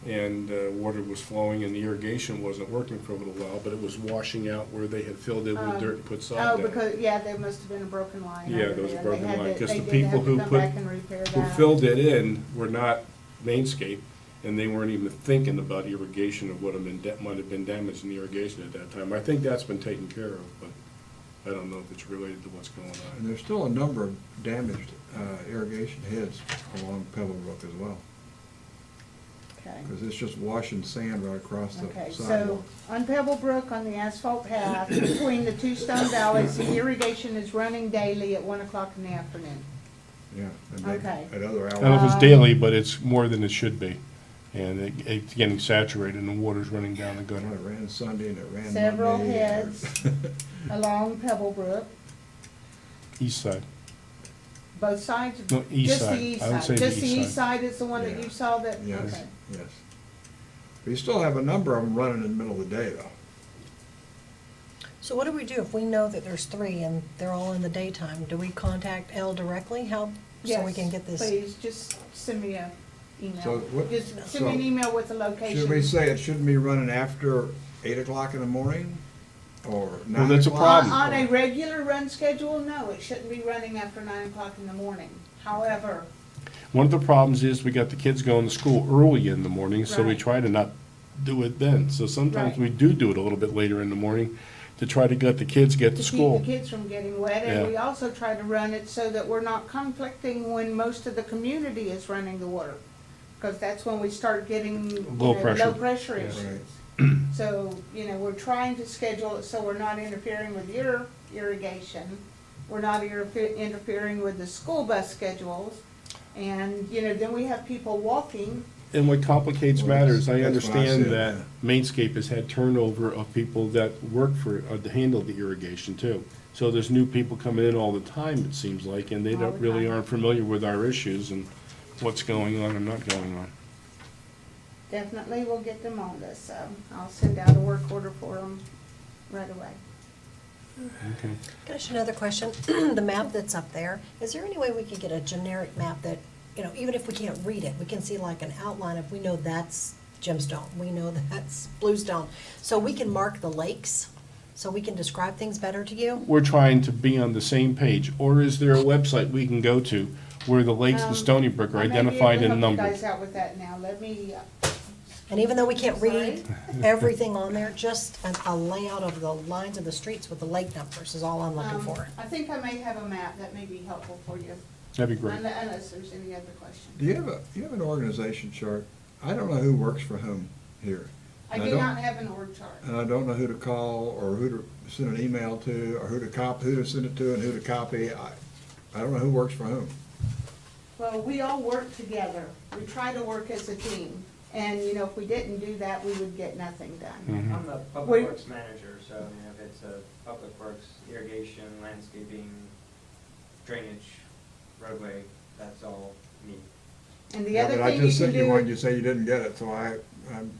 And water was flowing, and the irrigation wasn't working for a little while, but it was washing out where they had filled it with dirt and put sod Oh, down. because, yeah, there must have been a broken line Yeah, over there was a there. broken They had line, to- 'cause they the did people have to who come put- back and repair Who that. filled it in were not Mainscape, and they weren't even thinking about irrigation of what might have been damaged in the irrigation at that time. I think that's been taken care of, but I don't know if it's related to what's going And on. there's still a number of damaged irrigation heads along Pebblebrook as well, Okay. because it's just washing sand right across the Okay, so sidewalk. on Pebblebrook, on the asphalt path, between the two stone valleys, the irrigation is running daily at 1 o'clock in the afternoon. Yeah, and then Okay. at other I don't know if hours. it's daily, but it's more than it should be. And it's getting saturated, and the water's running down the Well, gutter. it ran Sunday and it ran Several Monday. heads along Pebblebrook, East side. both sides? No, east Just the side. east I would side. say the Just the east east side is the one that Yeah. you saw that, Yes, okay. yes. But you still have a number of them running in the middle of the day, though. So what do we do if we know that there's 3 and they're all in the daytime? Do we contact Elle directly? How, so we can get this? Yes, please, just send me a email. So what- Just send me an so email with the location. Should we say it shouldn't be running after 8 o'clock in the morning, or 9 that's a o'clock? problem. On a regular run schedule, no, it shouldn't be running after 9 o'clock in the morning. However, One of the problems is we got the kids going to school early in the morning, so we Right. try to not do it then. So sometimes Right. we do it a little bit later in the morning to try to get the kids get to to keep school. the kids from getting wet, Yeah. and we also try to run it so that we're not conflicting when most of the community is running the water. Because that's when we start getting, Low pressure. low pressure Yeah. issues. So, we're trying to schedule it so we're not interfering with your irrigation. We're not interfering with the school bus schedules. And, then we have people walking. And what complicates Well, matters, I that's what I understand said, that yeah. Mainscape has had turnover of people that work for, to handle the irrigation too. So there's new people coming in all the time, it seems like, and they All don't the really time. aren't familiar with our issues and what's going on and not going on. Definitely will get them on this, so I'll send out a work order for them right away. Okay. Can I ask you another question? The map that's up there, is there any way we could get a generic map that, even if we can't read it, we can see like an outline if we know that's Gemstone, we know that's Bluestone, so we can mark the lakes, so we can describe things better to you? We're trying to be on the same page, or is there a website we can go to where the lakes in Stoneybrook are I may be able identified to and help numbered? you guys out with that now, let me, And even though we can't read Sorry? everything on there, just a layout of the lines of the streets with the lake numbers is all I'm looking for. I think I may have a map that may be helpful for you, That'd be great. unless there's any other questions. Do you have an organization chart? I don't know who works for whom here. I And do don't- not have an org chart. And I don't know who to call, or who to send an email to, or who to send it to, and who to copy. I don't know who works for whom. Well, we all work together, we try to work as a team, and, if we didn't do that, we would get nothing done. Mhm. I'm the Wait. public works manager, so if it's a public works, irrigation, landscaping, drainage, roadway, that's all me. And the Yeah, other but I thing you just can sent you one, you do, say you didn't get it, so I'm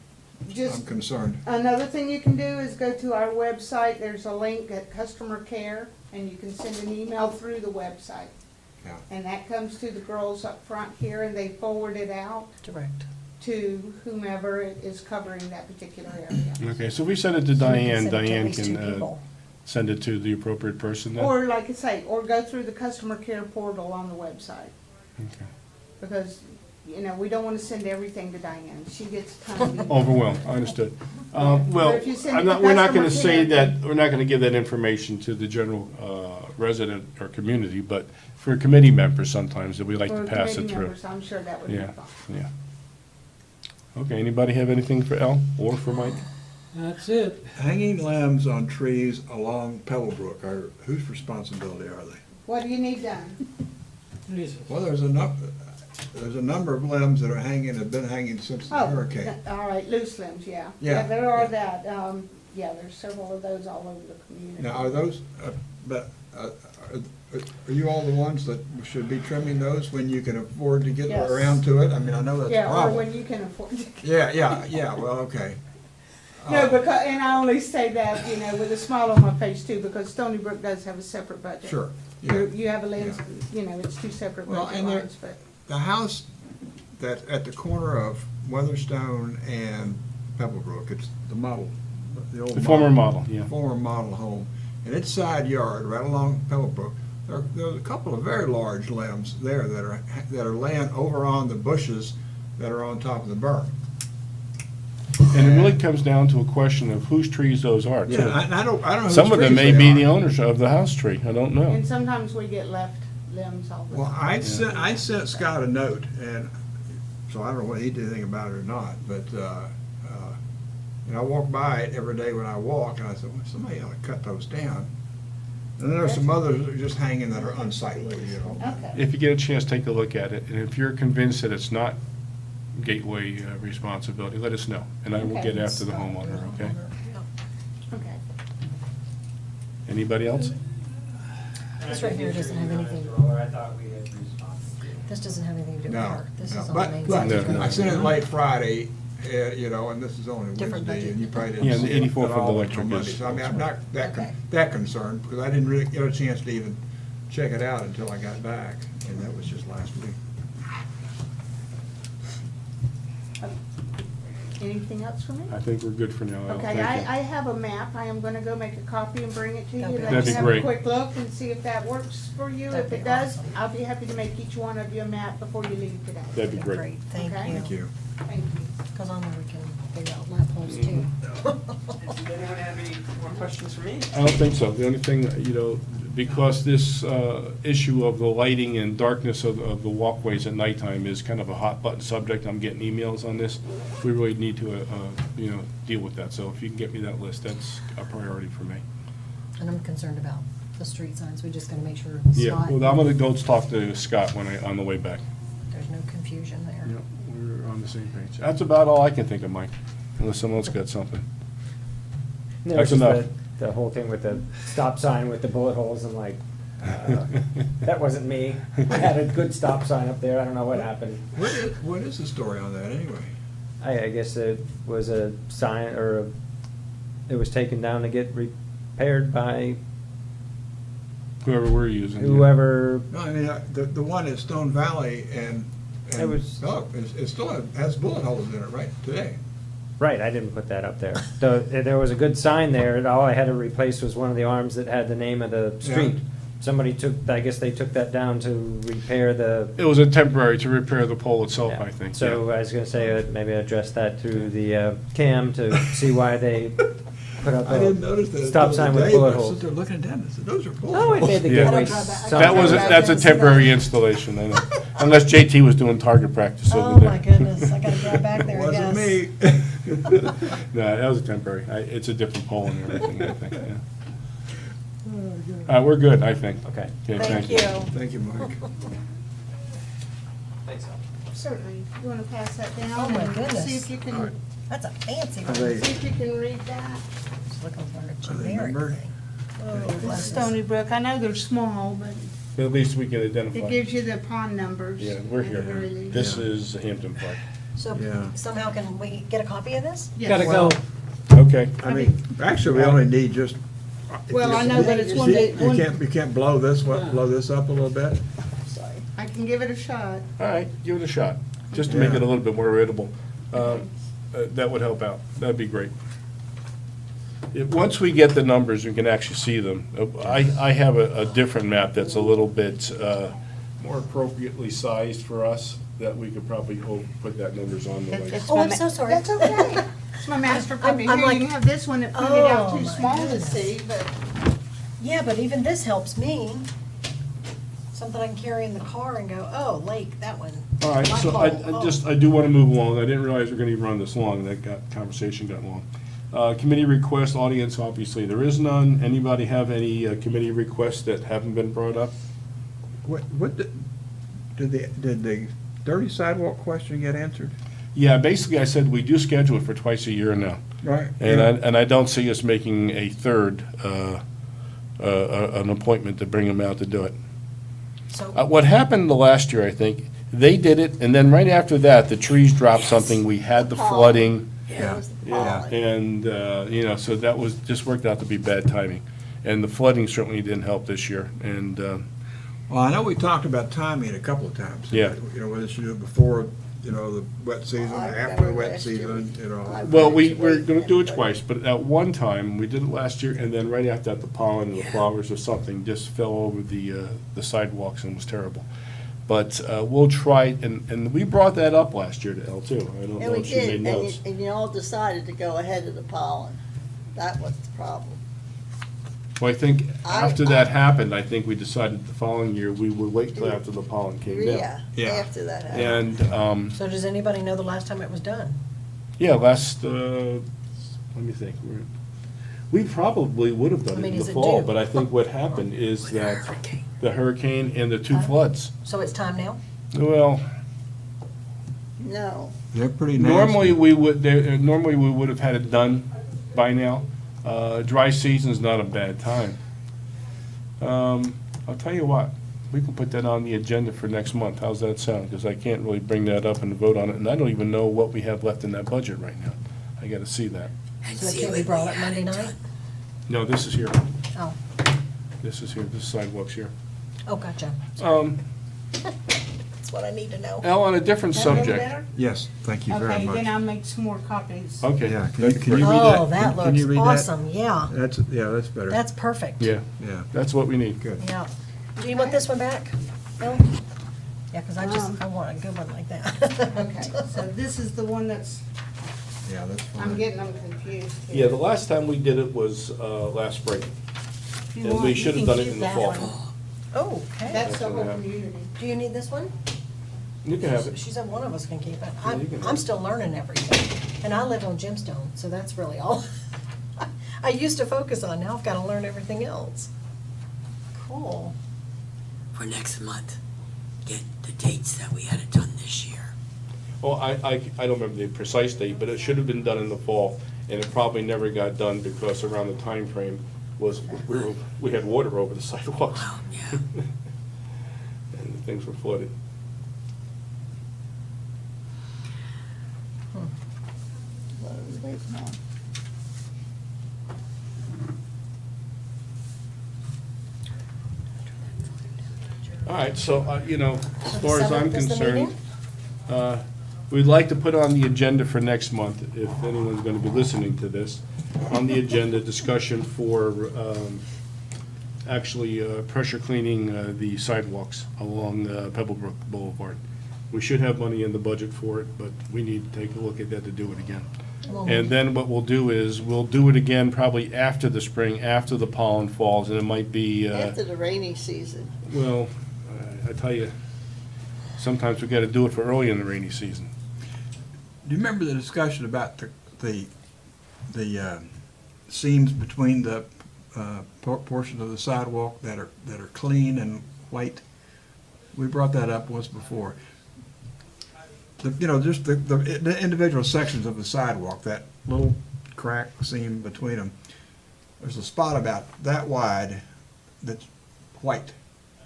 just, concerned. another thing you can do is go to our website, there's a link at customer care, and you can send an email through the website. Yeah. And that comes to the girls up front here, and they forward it out Direct. to whomever is covering that particular area. Okay, so if we send it to So we can Diane, send it to at Diane least two can people. send it to the appropriate person then? Or, like I say, or go through the customer care portal on the website. Okay. Because, we don't want to send everything to Diane. She gets kind of. Overwhelmed, I understood. But Well, if you send it to we're not gonna customer say care- that, we're not gonna give that information to the general resident or community, but for committee members sometimes, that we like to For pass it committee through. members, I'm sure that would be Yeah, fine. yeah. Okay, anybody have anything for Elle or for Mike? That's it. Hanging limbs on trees along Pebblebrook are, whose responsibility are they? What do you need done? Jesus. Well, there's a number of limbs that are hanging, have been hanging since the Oh, hurricane. all right, loose limbs, yeah. Yeah, There are yeah. that, yeah, there's several of those all over the community. Now, are those, are you all the ones that should be trimming those when you can afford to get Yes. around to it? I mean, I know that's a Yeah, or problem. when you can afford to. Yeah, well, okay. No, because, and I only say that, you know, with a smile on my face too, because Stoneybrook does have a separate budget. Sure, yeah. You have a lens, you know, it's two separate Well, budget and there- lines, but, The house that, at the corner of Weatherstone and Pebblebrook, it's the model, the old. The former model, yeah. Former model home. In its side yard, right along Pebblebrook, there's a couple of very large limbs there that are laying over on the bushes that are on top of the berm. And it really comes down to a question of whose trees those are, too. Yeah, and I don't know whose Some of them trees may they be are. the owners of the house tree, I don't know. and sometimes we get left limbs all the Well, time. I sent Scott a note, and so I don't know whether he did anything about it or not, but, I walk by it every day when I walk, and I said, well, somebody ought to cut those down. And then there's some others that are just hanging that are unsightly, you know. Okay, If you get a chance, take a look at it, and if you're convinced that it's not Gateway responsibility, let us know, and I will Okay. get after the homeowner, okay? okay. Anybody else? This right here doesn't have anything- I thought we had responded to. This doesn't have anything to do with No, her. This no, is on the main but side. No. I sent it late Friday, and this is only Different Wednesday, budget. and you probably Yeah, didn't the see it 84 at for the all electric until Monday. is- So I mean, I'm not Okay. that concerned, because I didn't really get a chance to even check it out until I got back, and that was just last week. Anything else for me? I think we're good for now, Al. Okay, Thank you. I have a map, I am gonna go make a copy and bring it to you, That'd be let That'd you be have a great. quick look and see if that works for you. That'd If be it does, awesome. I'll be happy to make each one of you a map before you leave today. That'd be great. Thank Okay. Thank you. you. Thank you. Because on there we can figure out lap holes too. Does anyone have any more questions for me? I don't think so. The only thing, because this issue of the lighting and darkness of the walkways at nighttime is kind of a hot button subject, I'm getting emails on this, we really need to, deal with that. So if you can get me that list, that's a priority for me. And I'm concerned about the street signs. We just gotta make sure Yeah, Scott, well, I'm gonna go talk to Scott on the way back. there's no confusion there. Yeah, we're on the same page. That's about all I can think of, Mike, unless someone else got something. No, That's it's just enough. The whole thing with the stop sign with the bullet holes, I'm like, that wasn't me. I had a good stop sign up there, I don't know what happened. What is the story on that, anyway? I guess it was a sign, it was taken down to get repaired by Whoever we're using. yeah. whoever, No, I mean, the one at Stone Valley and It was- it still has bullet holes in it, right, today? right, I didn't put that up there. There was a good sign there, and all I had to replace was one of the arms that had the name of the street. Yeah. Somebody I guess they took that down to repair the. It was a temporary to repair the pole itself, Yeah. I think. So yeah. I was gonna say, maybe address that through the CAM to see why they put up I didn't notice that a stop until sign with today, bullet but I holes. stood there looking at that, and I said, those are bullet Oh, it holes. made the Yeah. gateway. That's a temporary installation, I know. Unless JT was doing target practice Oh, over there. my goodness, I gotta drive back there, I Wasn't guess. me. No, that was a temporary. It's a different pole and everything, I think, yeah. We're good, I think. Okay. Thank you. Thank you, Mike. Thanks, Al. Certainly. You wanna pass that down? Oh, my and goodness. See if you All right. can, That's a fancy Are one. they- see if you can read that. Just looking for a Are they generic numbered? thing. Oh, This is bless us. Stony Brook. I know they're small, but At least we can identify. it gives you the pond numbers. Yeah, we're at the very here. least. This Yeah. is Hampton Park. So Yeah. somehow can we get a copy of this? Yes. Gotta Well, go. Okay. I mean, actually, we only need just. Well, I know that it's one that, You can't blow this up a little bit? Sorry. I can give it a shot. All right, give it a shot, just to make it a little bit more readable. That would help out. That'd be great. Once we get the numbers, we can actually see them. I have a different map that's a little bit more appropriately sized for us, that we could probably put that numbers on the way. It's Oh, my I'm so sorry. That's okay. It's my master copy. I'm Here, like- you can have this one that printed out Oh, too my small to goodness. see, but Yeah, but even this helps me. Something I can carry in the car and go, oh, lake, that one. All right, so Light bulb, I do want to move along. I didn't realize we are going to run this long, conversation got long. Committee request, audience, obviously, there is none. Anybody have any committee requests that haven't been brought up? Did the dirty sidewalk question get answered? Yeah, basically, I said we do schedule it for twice a year now. Right. And I don't see us making a third, an appointment to bring them out to do it. So, What happened the last year, I think, they did it, and then right after that, the trees dropped something, we had the flooding. That was the Yeah, pollen. and, so that was, just worked out to be bad timing. And the flooding certainly didn't help this year, and, Well, I know we talked about timing a couple of times. Yeah. You know, whether you should do it before, the wet season, I after the remember wet last year season, I well, we're waited gonna do it for twice, but at one time, we did it last year, and then right after that, the pollen and the flowers or something just fell over the sidewalks and was terrible. But we'll try, and we brought that up last year to Elle too. I don't And know we if she did, made and notes. you all decided to go ahead of the pollen. That was the problem. Well, I think I- after that happened, I think we decided the following year, we would wait till after the pollen came down. Yeah, Yeah. after that happened. And, so does anybody know the last time it was done? yeah, last, let me think, we probably would have I done it mean, in is the it fall, due? but I think what happened is that the hurricane and the two floods. So it's time now? Well, No, they're pretty nasty. normally we would have had it done by now. Dry season's not a bad time. I'll tell you what, we can put that on the agenda for next month. How's that sound? Because I can't really bring that up and vote on it, and I don't even know what we have left in that budget right now. I gotta see that. And So it see can't be what brought we up had Monday done. night? No, this is here. Oh, This is here. This sidewalk's here. oh, gotcha. That's what I need to know. Al, on a different That a little subject. better? Yes, thank you very Okay, much. then I'll make some more copies. Okay. Yeah, can that's you read great. that? Oh, that Can you looks read that? awesome, yeah. That's better. That's perfect. Yeah, Yeah, that's what we need. good. Yeah. Do you want this one back, Bill? Yeah, because I want a good one like that. Okay, so this is the one that's, Yeah, that's fine. I'm getting them confused here. Yeah, the last time we did it was last spring. If you and want, we you should have can done it keep in the that fall. one. Oh, okay. That's the what I whole have. community. Do you need this one? You can have it. She said one of us can keep it. Yeah, you can have I'm it. still learning everything, and I live on Gemstone, so that's really all I used to focus on. Now I've got to learn everything else. Cool. For next month, get the dates that we had it done this year. Well, I don't remember the precise date, but it should have been done in the fall, and it probably never got done because around the time frame was, we had water over the sidewalks. Well, yeah. And things were flooded. what I was waiting on. All right, so, as So far as I'm 7th is the concerned, meeting? we'd like to put on the agenda for next month, if anyone's gonna be listening to this, on the agenda, discussion for, actually, pressure cleaning the sidewalks along Pebblebrook Boulevard. We should have money in the budget for it, but we need to take a look at that to do it again. Well, And then what we'll do is, we'll do it again probably after the spring, after the pollen falls, and it might be, After the rainy season. well, I tell you, sometimes we gotta do it for early in the rainy season. Do you remember the discussion about the seams between the portions of the sidewalk that are clean and white? We brought that up once before. Just the individual sections of the sidewalk, that little crack seam between them. There's a spot about that wide that's white,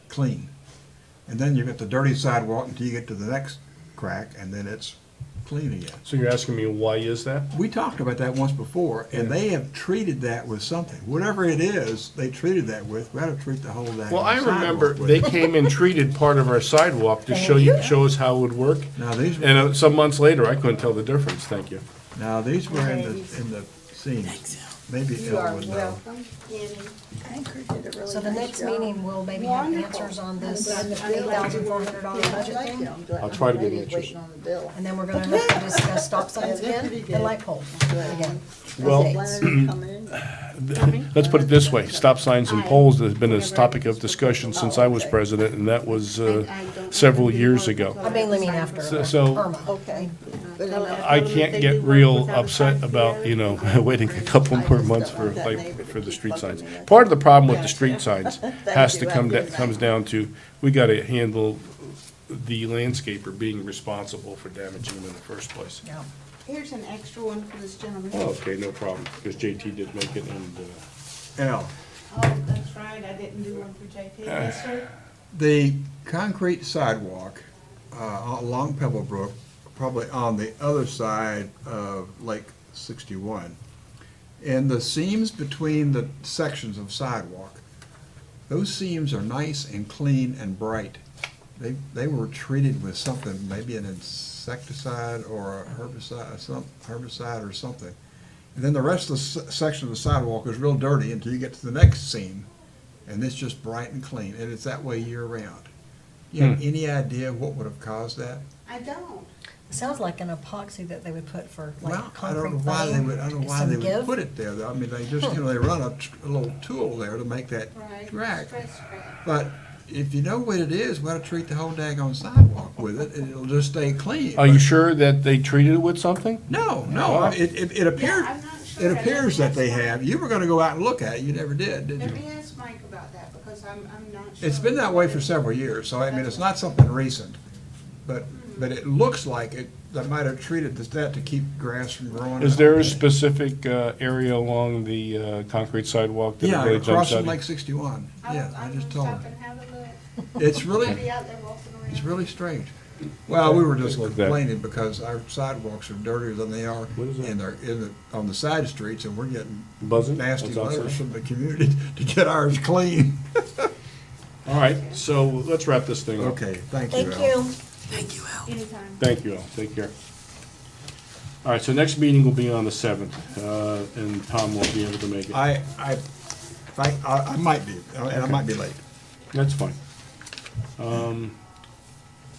clean. And then you get the dirty sidewalk until you get to the next crack, and then it's clean again. So you're asking me why is that? We talked about that once before, and they have treated that with something. Whatever it is, they treated that with. We ought to treat the whole damn Well, I sidewalk remember with they it. came and treated part of our sidewalk to show us how it would work. Now these, And some months later, I couldn't tell the difference, thank you. these were in the seams. Thanks, Al. Maybe You are Elle would know. welcome, Annie. Anchor did a really So the nice next job. meeting, we'll maybe have Wonderful. answers on this I'm glad the bill- $8,400 Yeah, I budget like thing. it. I'm glad I'll the try to get lady's answers. waiting on the bill. And then we're gonna have to discuss stop signs again and light poles again. Well, When are they coming in? Let's put it this way, stop signs and poles has been a topic of discussion since I was president, and that was several years ago. I mainly mean after So- Irma. Okay. But in that- I can't get real upset about, you know, waiting a couple I more just months don't for, want that like, neighbor to for the keep street bugging signs. me, that's Part of the problem with the Gotcha. street signs Thank has to you. come, Have a good comes night. down to, we gotta handle the landscaper being responsible for damaging them in the first place. Yeah. Here's an extra one for this gentleman. Oh, okay, no problem, because JT did make it, and, Al, Oh, that's right, I didn't do one for JP. Yes, sir? the concrete sidewalk along Pebblebrook, probably on the other side of Lake 61, and the seams between the sections of sidewalk, those seams are nice and clean and bright. They were treated with something, maybe an insecticide or a herbicide or something. And then the rest of the section of the sidewalk is real dirty until you get to the next seam, and it's just bright and clean, and it's that way year round. You have any idea what would have caused that? I don't. It sounds like an epoxy that they would put for Well, like I don't know concrete why they foam. would, I don't know why Some they would give. put it there. I mean, they just, they run a little tool there to make that Right. drag. Stress scratch. But if you know what it is, we ought to treat the whole daggone sidewalk with it, and it'll just stay clean. are you But- sure that they treated it with something? No, Oh. no, it appears, Yeah, I'm not sure. it appears that they have. You were gonna go out and look at it, you never did, did Let you? me ask Mike about that, because I'm not sure. It's been that way for several years, so I mean, it's not something recent. But it looks like it, they might have treated that to keep grass from growing. Is there a specific area along the concrete sidewalk that Yeah, really across jumps from out? Lake 61. Yeah, I just told Stop her. and have a look. It's really, I'll be out there walking around. it's really strange. Well, we were just Look at that. complaining because our sidewalks are dirtier than they are What is that? on the side streets, and we're getting Buzzing? nasty That's outside. letters from the community to get ours clean. All right, so let's wrap this thing up. Okay, thank you, Thank Al. you. Thank you, Al. Anytime. Thank you all, take care. All right, so next meeting will be on the 7th, and Tom won't be able to make it. I might be, and I might be late. That's fine.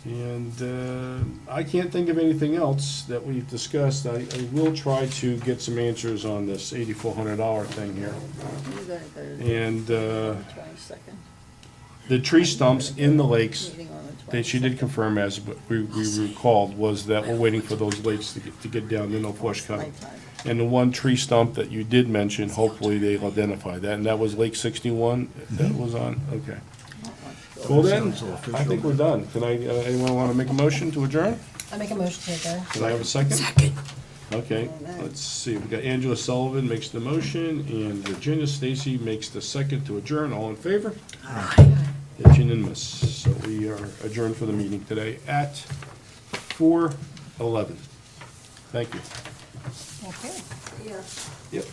And I can't think of anything else that we've discussed. I will try to get some answers on this $8,400 thing here. You're gonna go to And the 22nd, the tree stumps in the lakes, meeting on the 22nd. that she did confirm, as we recalled, was that we're waiting for those lakes to get down, then they'll flush cut 'em. Nighttime. And the one tree stump that you did mention, hopefully they'll identify that, and that was Lake 61 that was on, okay. Well then, Sounds so official. I think we're done. Can I, anyone want to make a motion to adjourn? I make a motion to adjourn. Can I have a second? Second. Okay, let's see, we've got Angela Sullivan makes the motion, and Virginia Stacy makes the second to adjourn, all in favor? It's unanimous, so we are adjourned for the meeting today at 4:11. Thank you. Okay. Yeah. Yep.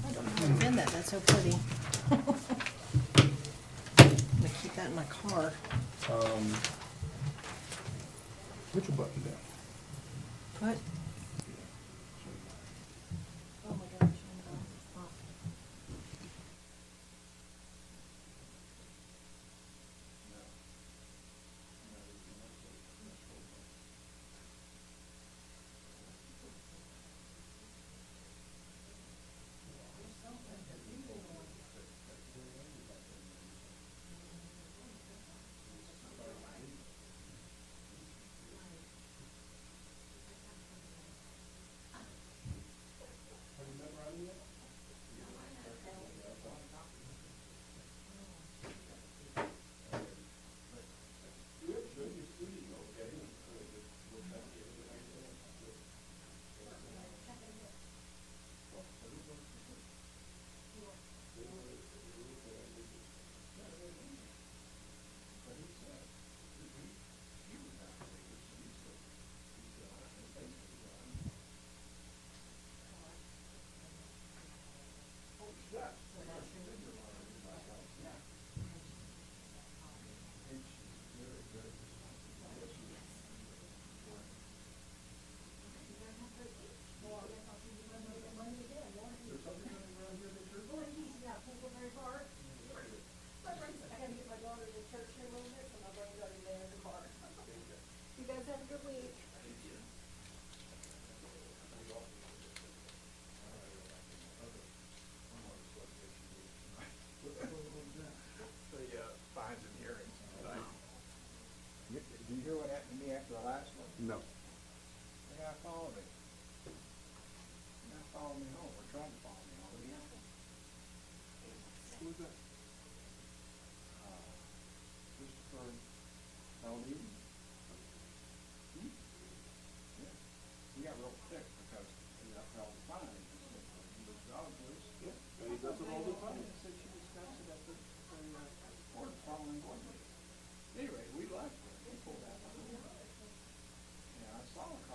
I don't know how to bend that, that's so pretty. I'm gonna keep that in my car. Put your button down. Put. Oh my gosh. was that? Christopher Eldon. Yeah. He got real thick because he got all the time. He was dog loose. Yeah, and he does it all the time. Said she discussed it at the board following board meeting. Anyway, we left her. He pulled out. Yeah, I saw her.